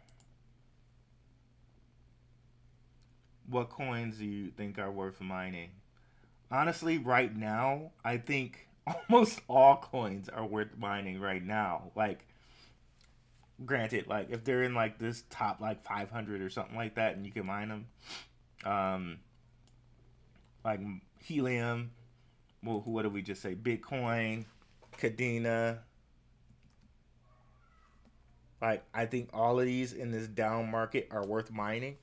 What coins do you think are worth mining? Honestly, right now, I think almost all coins are worth mining right now. Like, granted, like if they're in like this top like 500 or something like that, and you can mine them, um, like helium. Well, what did we just say? Bitcoin, Cardano. Like, I think all of these in this down market are worth mining,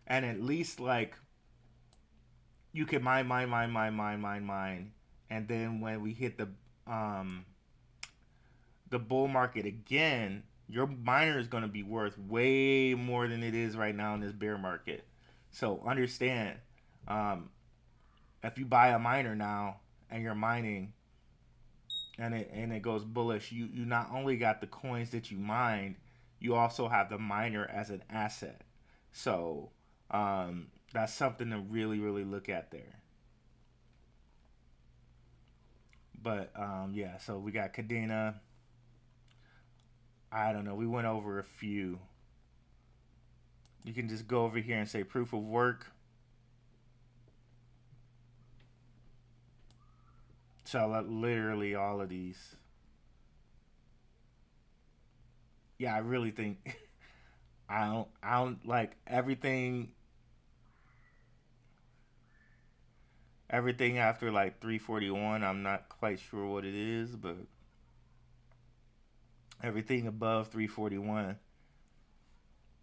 and at least like you can mine, and then when we hit um the bull market again, your miner is going to be worth way more than it is right now in this bear market. So understand, um, if you buy a miner now and you're mining and it goes bullish, you not only got the coins that you mined, you also have the miner as an asset. So that's something to really look at there. But yeah, so we got Cadena. I don't know. We went over a few. You can just go over here and say proof of work. So literally all of these. Yeah, I really think I don't like everything after like 341. I'm not quite sure what it is, but everything above 341,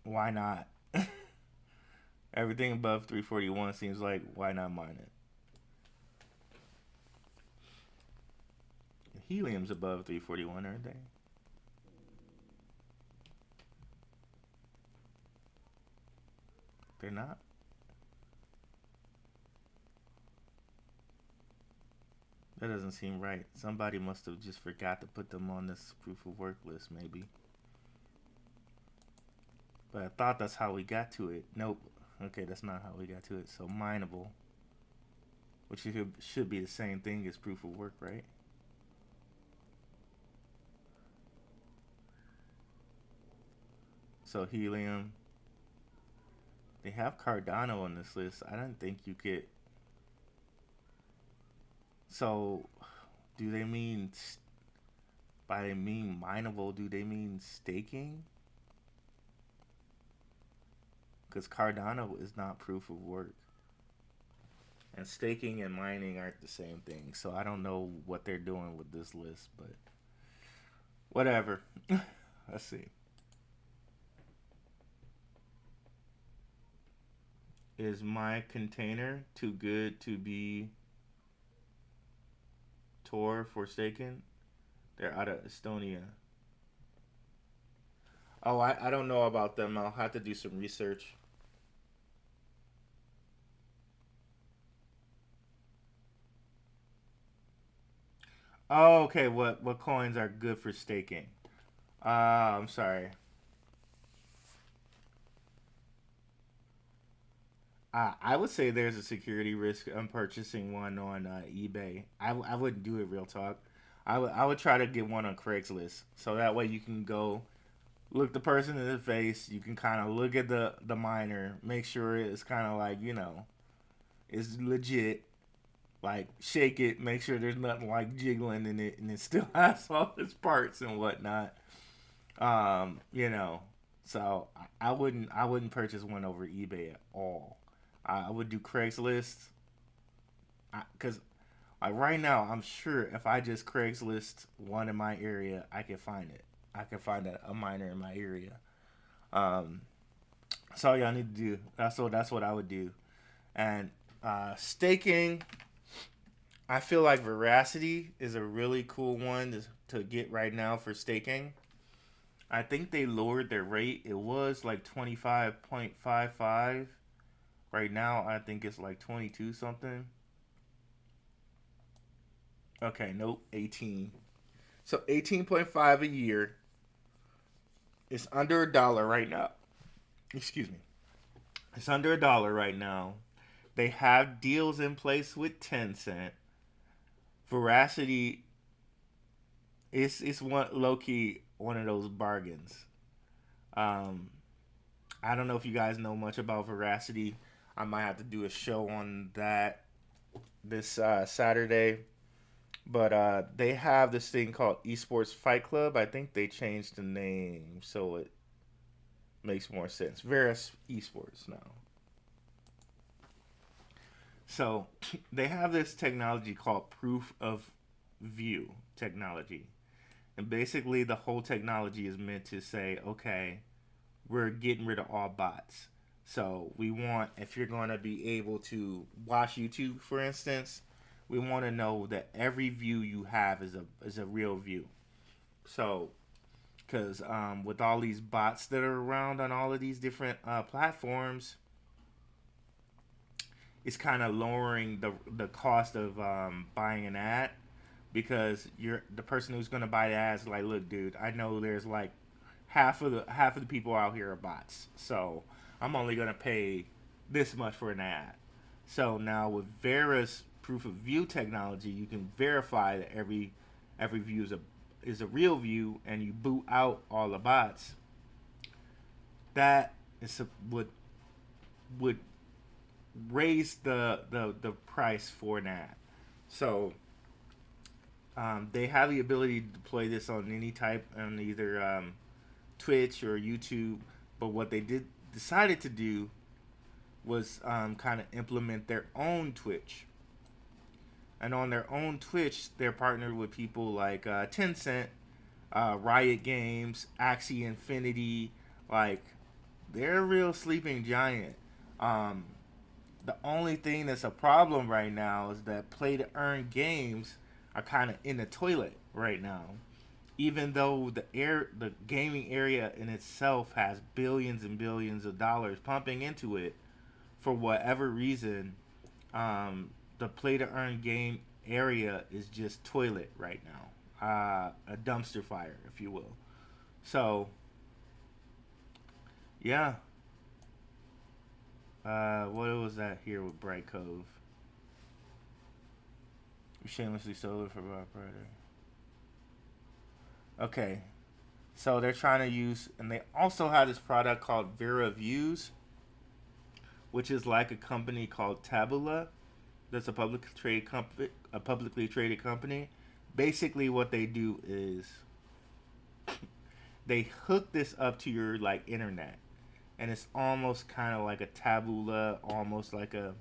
why not? Everything above 341 seems like why not mine it? Helium's above 341, aren't they? They're not. That doesn't seem right. Somebody must have just forgot to put them on this proof of work list, maybe. But I thought that's how we got to it. Nope. Okay, that's not how we got to it. So mineable, which should be the same thing as proof of work, right? So helium. They have Cardano on this list. I don't think you could. So, do they mean by they mean mineable? Do they mean staking? Because Cardano is not proof of work, and staking and mining aren't the same thing. So I don't know what they're doing with this list, but whatever. Let's see. Is my container too good to be Tor for staking? They're out of Estonia. Oh, I don't know about them. I'll have to do some research. Oh, okay. What coins are good for staking? I'm sorry. I would say there's a security risk on purchasing one on eBay. I wouldn't do it, real talk. I would try to get one on Craigslist, so that way you can go look the person in the face. You can kind of look at the miner, make sure it's kind of like, it's legit. Like, shake it, make sure there's nothing like jiggling in it, and it still has all its parts and whatnot. Um, you know, so I wouldn't purchase one over eBay at all. I would do Craigslist, because like right now I'm sure if I just Craigslist one in my area, I can find it. I can find a miner in my area. Um, that's all y'all need to do. That's what I would do. And staking, I feel like Veracity is a really cool one to get right now for staking. I think they lowered their rate. It was like 25.55. Right now, I think it's like 22 something. Okay, nope, 18. So 18.5 a year. It's under a dollar right now. Excuse me. It's under a dollar right now. They have deals in place with Tencent. Veracity is one low key one of those bargains. Um, I don't know if you guys know much about Veracity. I might have to do a show on that this Saturday. But they have this thing called Esports Fight Club. I think they changed the name so it makes more sense. Veras Esports now. So they have this technology called proof of view technology. And basically, the whole technology is meant to say, okay, we're getting rid of all bots. So we want, if you're going to be able to watch YouTube, for instance, we want to know that every view you have is a real view. So, because with all these bots that are around on all of these different platforms, it's kind of lowering the cost of buying an ad, because you're the person who's going to buy the ads like, look, dude, I know there's like half of the people out here are bots, so I'm only going to pay this much for an ad. So now with Vera's proof of view technology, you can verify that every view is a real view, and you boot out all the bots. That is would raise the price for an ad. So they have the ability to deploy this on any type, on either Twitch or YouTube. But what they decided to do was kind of implement their own Twitch. And on their own Twitch, they're partnered with people like Tencent, Riot Games, Axie Infinity. Like, they're a real sleeping giant. Um, the only thing that's a problem right now is that play to earn games are kind of in the toilet right now. Even though the gaming area in itself has billions and billions of dollars pumping into it, for whatever reason, the play to earn game area is just toilet right now, a dumpster fire, if you will. So, yeah. What was that here with Bright Cove? We shamelessly sold it for Rob Predator. Okay, so they're trying to use, and they also have this product called Vera Views, which is like a company called Tabula. That's a publicly traded company. Basically, what they do is they hook this up to your like internet, and it's almost kind of like a Tabula, almost like a,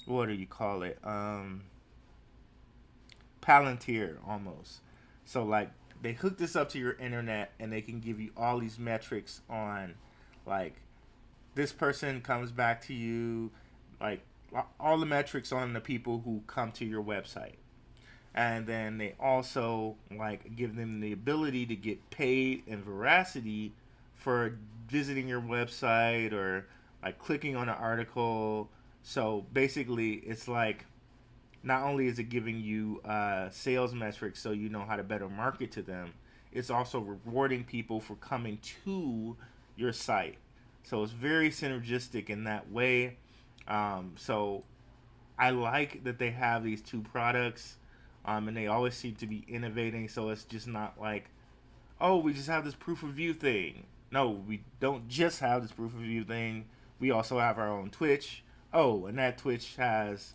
what do you call it? Palantir almost. So like they hook this up to your internet, and they can give you all these metrics on, like, this person comes back to you like all the metrics on the people who come to your website. And then they also like give them the ability to get paid in Veracity for visiting your website or like clicking on an article. So basically, it's like not only is it giving you sales metrics so you know how to better market to them, it's also rewarding people for coming to your site. So it's very synergistic in that way. So I like that they have these two products, and they always seem to be innovating. So it's just not like, oh, we just have this proof of view thing. No, we don't just have this proof of view thing. We also have our own Twitch. Oh, and that Twitch has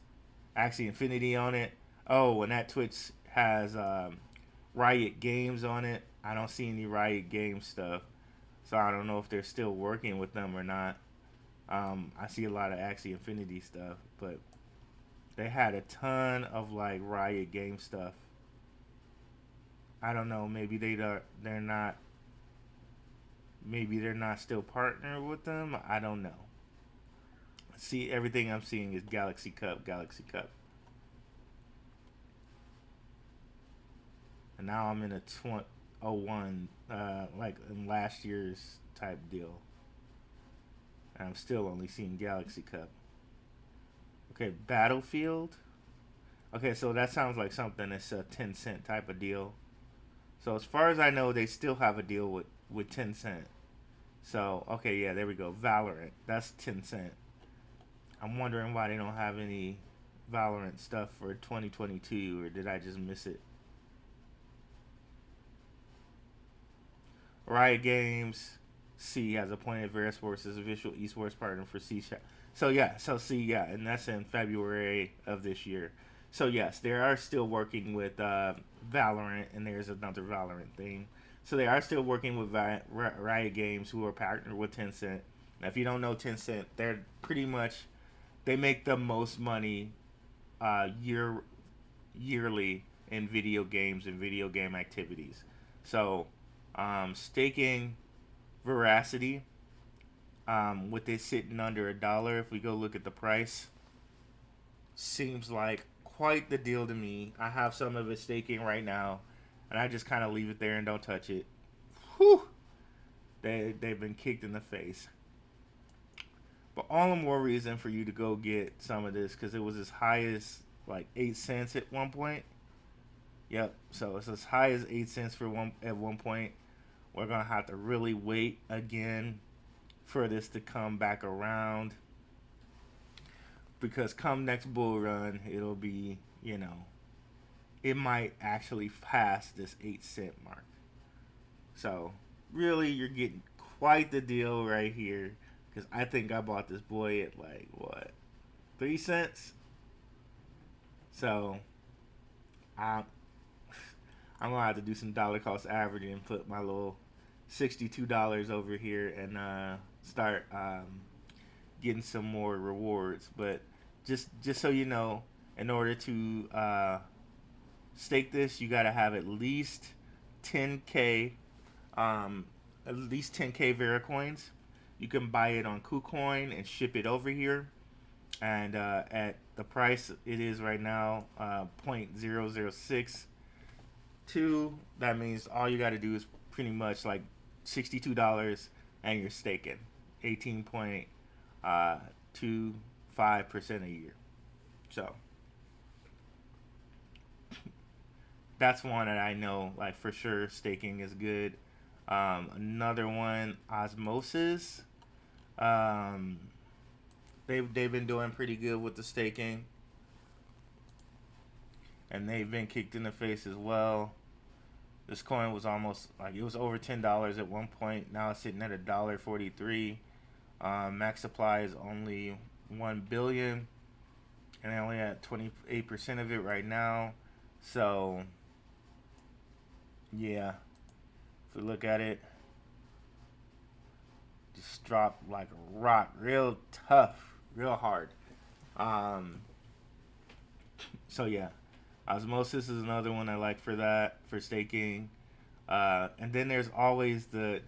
Axie Infinity on it. Oh, and that Twitch has Riot Games on it. I don't see any Riot Games stuff, so I don't know if they're still working with them or not. I see a lot of Axie Infinity stuff, but they had a ton of like Riot Game stuff. I don't know. Maybe they're not. Maybe they're not still partnered with them. I don't know. See, everything I'm seeing is Galaxy Cup, Galaxy Cup. And now I'm in a 01, like in last year's type deal. And I'm still only seeing Galaxy Cup. Okay, Battlefield. Okay, so that sounds like something that's a 10 cent type of deal. So as far as I know, they still have a deal with 10 cent. So, okay, yeah, there we go. Valorant. That's 10 cent. I'm wondering why they don't have any Valorant stuff for 2022, or did I just miss it? Riot Games, C has appointed Verasports as official esports partner for C. So yeah, and that's in February of this year. So yes, they are still working with Valorant, and there's another Valorant thing. So they are still working with Riot Games, who are partnered with Tencent. Now, if you don't know Tencent, they're pretty much they make the most money yearly in video games and video game activities. So staking Veracity, with it sitting under $1, if we go look at the price, seems like quite the deal to me. I have some of it staking right now, and I just kind of leave it there and don't touch it. Whew! They've been kicked in the face. But all the more reason for you to go get some of this, because it was as high as like 8 cents at one point. Yep, so it's as high as 8 cents at one point. We're going to have to really wait again for this to come back around, because come next bull run, it'll be, it might actually pass this 8 cent mark. So really, you're getting quite the deal right here, because I think I bought this boy at like, what, 3 cents? So I'm going to have to do some dollar cost averaging and put my little $62 over here and start getting some more rewards. But just so you know, in order to stake this, you got to have at least 10K Veracoins. You can buy it on KuCoin and ship it over here. And at the price it is right now, 0.0062, that means all you got to do is pretty much like $62 and you're staking 18.25% a year. So that's one that I know, like, for sure staking is good. Another one, Osmosis. They've been doing pretty good with the staking, and they've been kicked in the face as well. This coin was almost like, it was over $10 at one point. Now it's sitting at $1.43. Max supply is only 1 billion, and they only at 28% of it right now. So yeah, if we look at it, just dropped like a rock, real tough, real hard. So yeah, Osmosis is another one I like for that, for staking. And then there's always the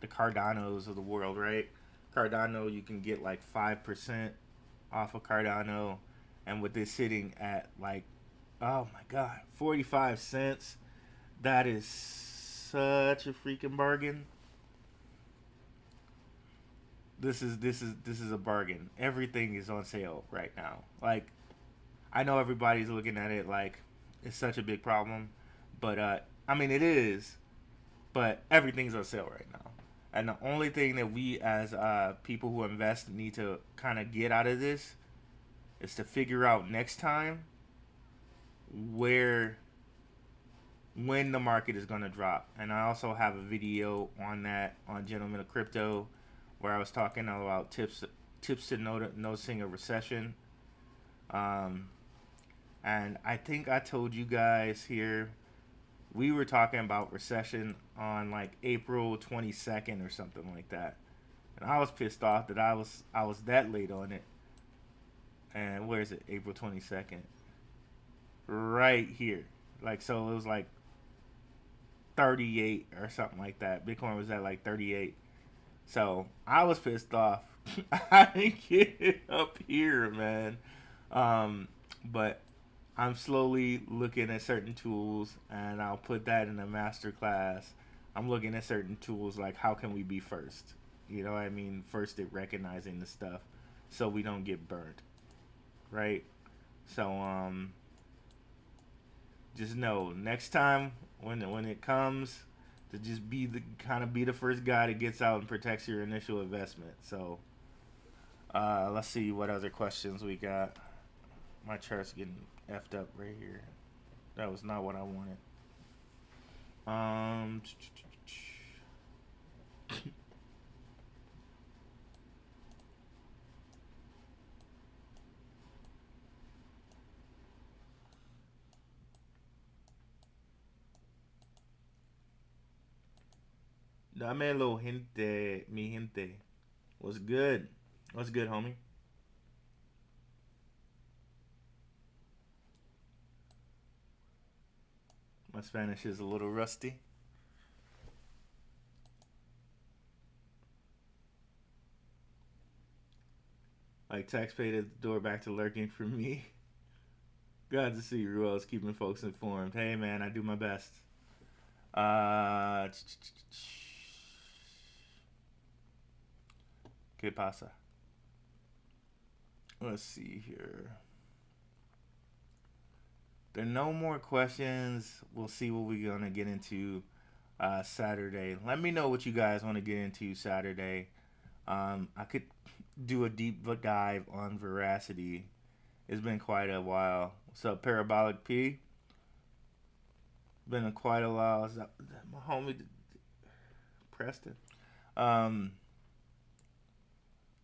Cardanos of the world, right? Cardano, you can get like 5% off of Cardano, and with this sitting at like, oh my god, 45 cents. That is such a freaking bargain. This is a bargain. Everything is on sale right now. Like, I know everybody's looking at it like it's such a big problem, but I mean it is, but everything's on sale right now. And the only thing that we as people who invest need to kind of get out of this is to figure out next time where when the market is going to drop. And I also have a video on that on Gentlemen of Crypto where I was talking about tips to noticing a recession. Um, and I think I told you guys here we were talking about recession on like April 22nd or something like that. And I was pissed off that I was that late on it. And where is it? April 22nd. Right here. Like, so it was like 38 or something like that. Bitcoin was at like 38. So I was pissed off. I didn't get it up here, man. But I'm slowly looking at certain tools, and I'll put that in a master class. I'm looking at certain tools like how can we be first? You know what I mean? First at recognizing the stuff so we don't get burnt, right? So just know next time when it comes to just be the first guy that gets out and protects your initial investment. So let's see what other questions we got. My chart's getting effed up right here. That was not what I wanted. Dame lo gente, mi gente. What's good? What's good, homie? My Spanish is a little rusty. Like tax paid at the door, back to lurking for me. Glad to see Ruel's keeping folks informed. Hey man, I do my best. ¿Qué pasa? Let's see here. There are no more questions. We'll see what we're gonna get into Saturday. Let me know what you guys want to get into Saturday. I could do a deep dive on Veracity. It's been quite a while. What's up, Parabolic P? Been quite a while. Is that my homie Preston? It's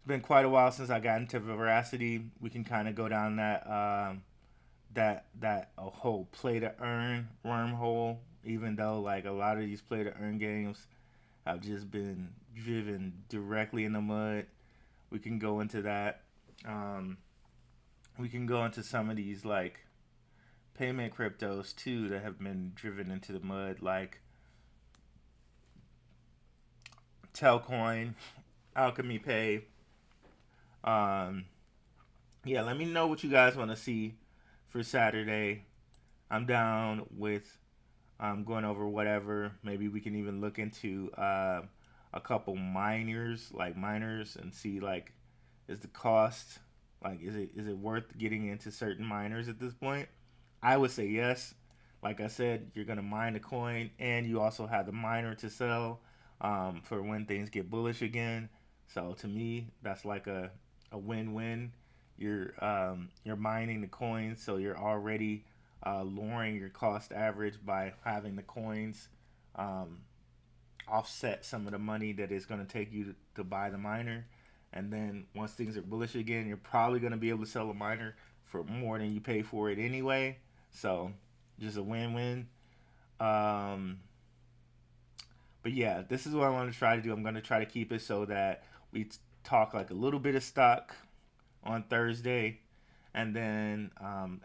been quite a while since I got into Veracity. We can kind of go down that a whole play to earn wormhole. Even though like a lot of these play to earn games have just been driven directly in the mud. We can go into that. We can go into some of these like payment cryptos too that have been driven into the mud, like Telcoin, Alchemy Pay. Yeah, let me know what you guys want to see for Saturday. I'm down with going over whatever. Maybe we can even look into a couple miners, and see like is the cost like is it worth getting into certain miners at this point? I would say yes. Like I said, you're gonna mine the coin, and you also have the miner to sell for when things get bullish again. So to me, that's like a win-win. You're mining the coins, so you're already lowering your cost average by having the coins offset some of the money that it's going to take you to buy the miner. And then once things are bullish again, you're probably going to be able to sell a miner for more than you pay for it anyway. So just a win-win. But yeah, this is what I want to try to do. I'm going to try to keep it so that we talk like a little bit of stock on Thursday, and then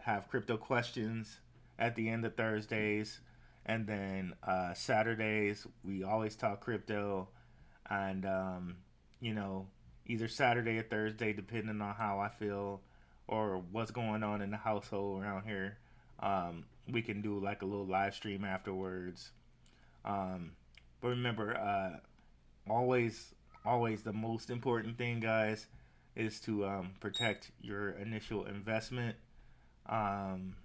have crypto questions at the end of Thursdays. And then Saturdays, we always talk crypto, and, either Saturday or Thursday, depending on how I feel or what's going on in the household around here. We can do like a little live stream afterwards. Um, but remember, always, always the most important thing, guys, is to protect your initial investment. Um,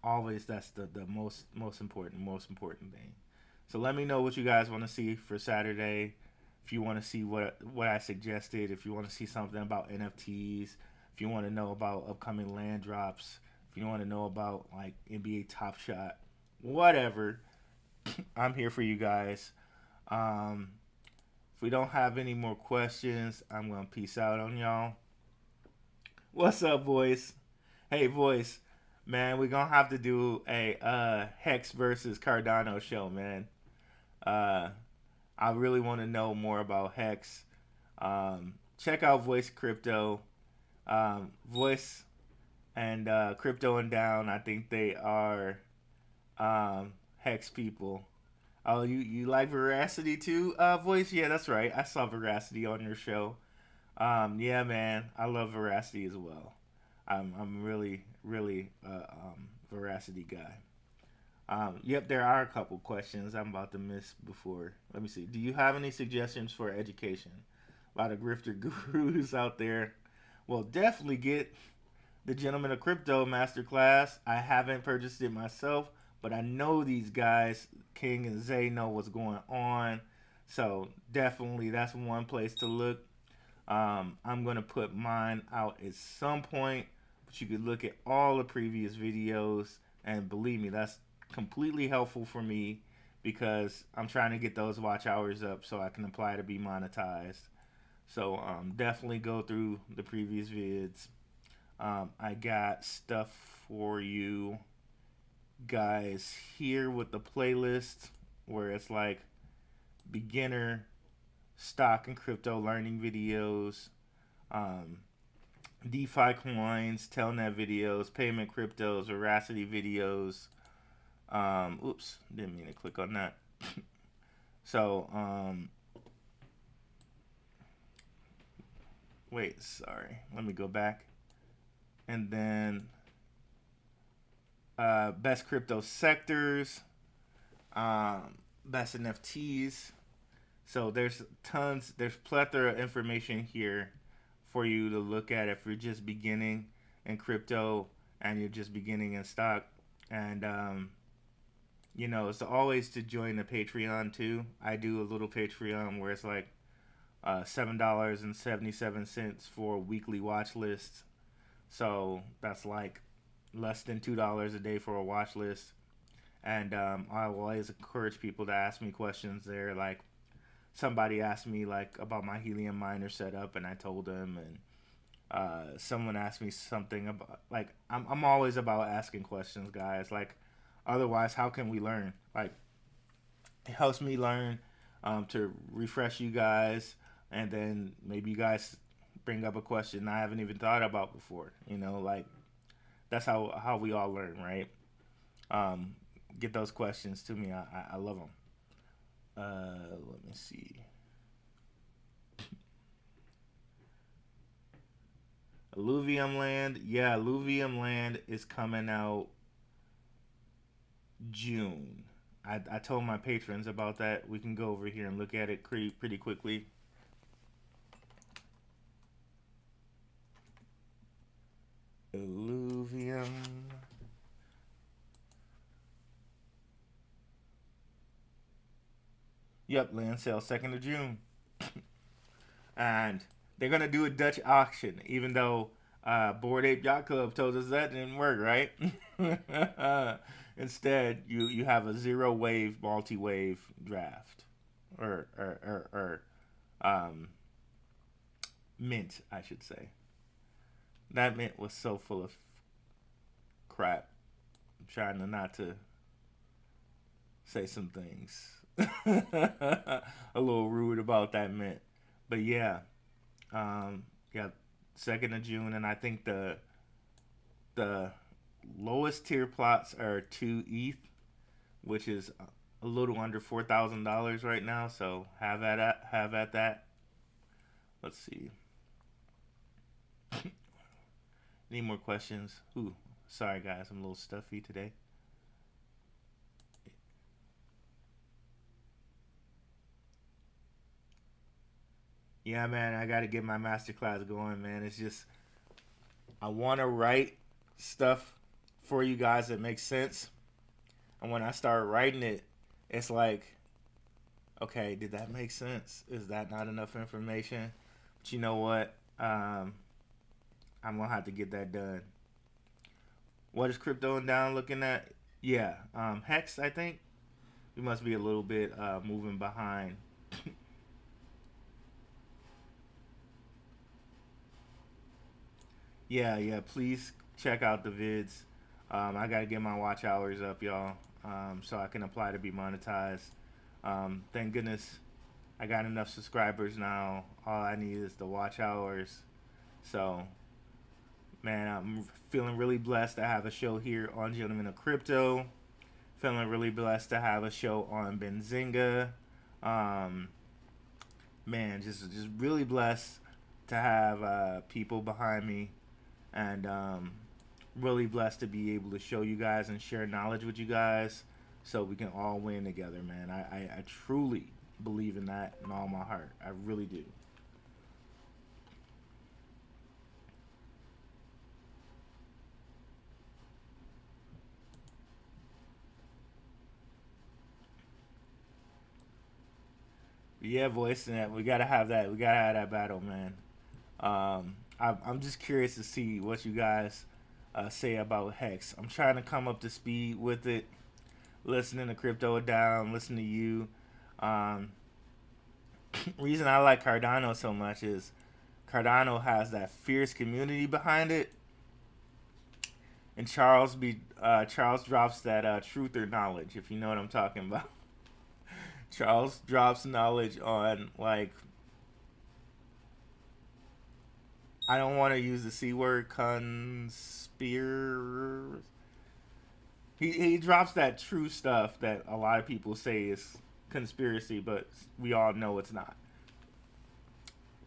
Always, that's the most important thing. So let me know what you guys want to see for Saturday. If you want to see what I suggested, if you want to see something about NFTs, if you want to know about upcoming land drops, if you want to know about like NBA Top Shot, whatever, I'm here for you guys. Um, if we don't have any more questions, I'm gonna peace out on y'all. What's up, voice? Hey, voice. Man, we're gonna have to do a Hex versus Cardano show, man. Uh, I really want to know more about Hex. Check out Voice Crypto. Voice and Crypto and Down. I think they are Hex people. Oh, you like Veracity too, Voice? Yeah, that's right. I saw Veracity on your show. Yeah, man, I love Veracity as well. I'm really Veracity guy. Yep, there are a couple questions I'm about to miss before. Let me see. Do you have any suggestions for education? A lot of grifter gurus out there. Well, definitely get the Gentleman of Crypto Masterclass. I haven't purchased it myself, but I know these guys, King and Zay, know what's going on. So definitely, that's one place to look. I'm gonna put mine out at some point, but you could look at all the previous videos, and believe me, that's completely helpful for me because I'm trying to get those watch hours up so I can apply to be monetized. So definitely go through the previous vids. I got stuff for you guys here with the playlist where it's like beginner stock and crypto learning videos, DeFi coins, Telnet videos, payment cryptos, Veracity videos. Oops, didn't mean to click on that. So, wait, sorry. Let me go back. And then, best crypto sectors, best NFTs. So there's plethora of information here for you to look at if you're just beginning in crypto and you're just beginning in stock. And it's always to join the Patreon too. I do a little Patreon where it's like $7.77 for a weekly watch list. So that's like less than $2 a day for a watch list. And I will always encourage people to ask me questions there. Like somebody asked me like about my helium miner setup, and I told them. And someone asked me something about like I'm always about asking questions, guys. Like otherwise, how can we learn? Like it helps me learn to refresh you guys, and then maybe you guys bring up a question I haven't even thought about before. Like that's how we all learn, right? Get those questions to me. I love them. Let me see. Alluvium Land. Yeah, Alluvium Land is coming out June. I told my patrons about that. We can go over here and look at it pretty quickly. Alluvium. Yep, land sale 2nd of June. And they're going to do a Dutch auction, even though Bored Ape Yacht Club told us that didn't work, right? Instead, you have a zero wave, multi-wave draft. Or mint, I should say. That mint was so full of crap. I'm trying not to say some things a little rude about that mint. But yeah, 2nd of June, and I think the lowest tier plots are 2 ETH, which is a little under $4,000 right now. So have at that. Let's see. Any more questions? Ooh, sorry guys, I'm a little stuffy today. Yeah, man, I got to get my masterclass going, man. It's just I want to write stuff for you guys that makes sense, and when I start writing it, it's like, okay, did that make sense? Is that not enough information? But you know what? I'm gonna have to get that done. What is crypto and down looking at? Yeah, Hex. I think we must be a little bit moving behind. Yeah. Please check out the vids. I gotta get my watch hours up, y'all, so I can apply to be monetized. Thank goodness I got enough subscribers now. All I need is the watch hours. So, man, I'm feeling really blessed to have a show here on Gentlemen of Crypto. Feeling really blessed to have a show on Benzinga. Um, man, just really blessed to have people behind me, and really blessed to be able to show you guys and share knowledge with you guys, so we can all win together, man. I truly believe in that in all my heart. I really do. Yeah, voice and that. We gotta have that. We gotta have that battle, man. I'm just curious to see what you guys say about Hex. I'm trying to come up to speed with it, listening to Crypto Down, listening to you. Um, reason I like Cardano so much is Cardano has that fierce community behind it, and Charles drops that truth or knowledge, if you know what I'm talking about. Charles drops knowledge on, like, I don't want to use the C word, conspiracy. He drops that true stuff that a lot of people say is conspiracy, but we all know it's not.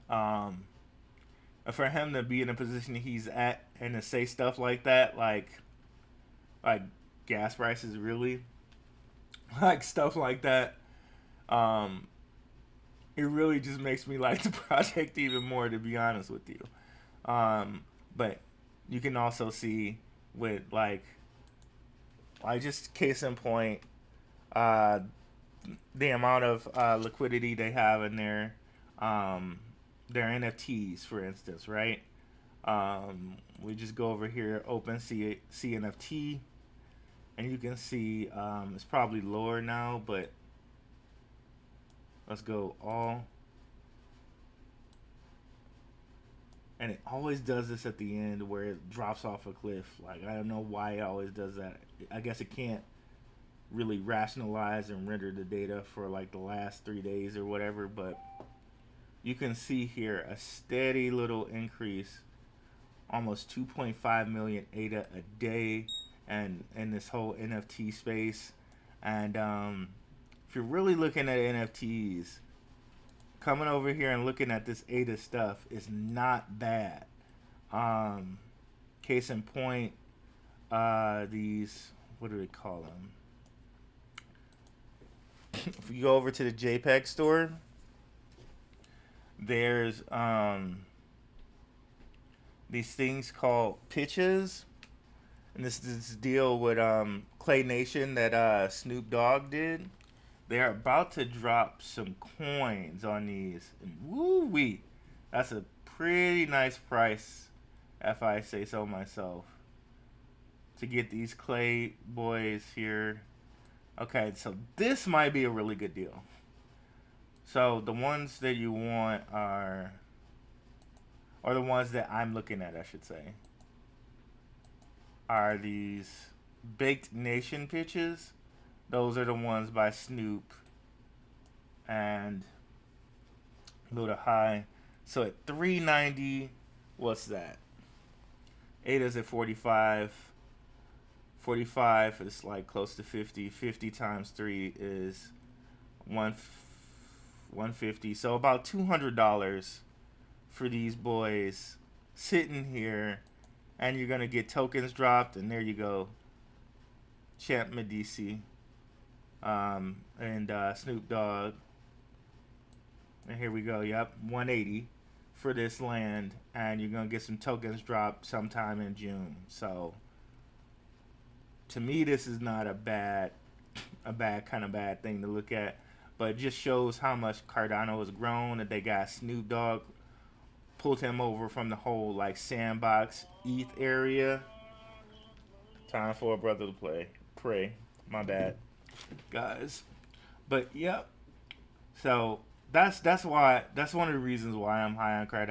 Um, for him to be in a position he's at and to say stuff like that, like gas prices, really, like stuff like that, um, it really just makes me like the project even more, to be honest with you. But you can also see with like just case in point, uh, the amount of liquidity they have in their NFTs, for instance, right? We just go over here, open CNFT, and you can see it's probably lower now, but let's go all. And it always does this at the end where it drops off a cliff. Like, I don't know why it always does that. I guess it can't really rationalize and render the data for like the last 3 days or whatever, but you can see here a steady little increase, almost 2.5 million ADA a day, and in this whole NFT space. And if you're really looking at NFTs, coming over here and looking at this ADA stuff is not bad. Case in point, these, what do they call them? If you go over to the JPEG store, there's these things called pitches, and this deal with Clay Nation that Snoop Dogg did. They're about to drop some coins on these, and woo wee, that's a pretty nice price, if I say so myself, to get these Clay boys here. Okay, so this might be a really good deal. So the ones that you want are, or the ones that I'm looking at, I should say, are these Baked Nation pitches. Those are the ones by Snoop and Luda High. So at 390, what's that? Ada's at 45. 45 is like close to 50. 50 times 3 is 150. So about $200 for these boys sitting here, and you're gonna get tokens dropped, and there you go, Champ Medici, and Snoop Dogg, and here we go. Yep, 180 for this land, and you're gonna get some tokens dropped sometime in June. So to me, this is not a bad thing to look at, but it just shows how much Cardano has grown. That they got Snoop Dogg pulled him over from the whole like sandbox ETH area. Time for a brother to pray. My bad, guys. But yep. So that's one of the reasons why I'm high on Cardano.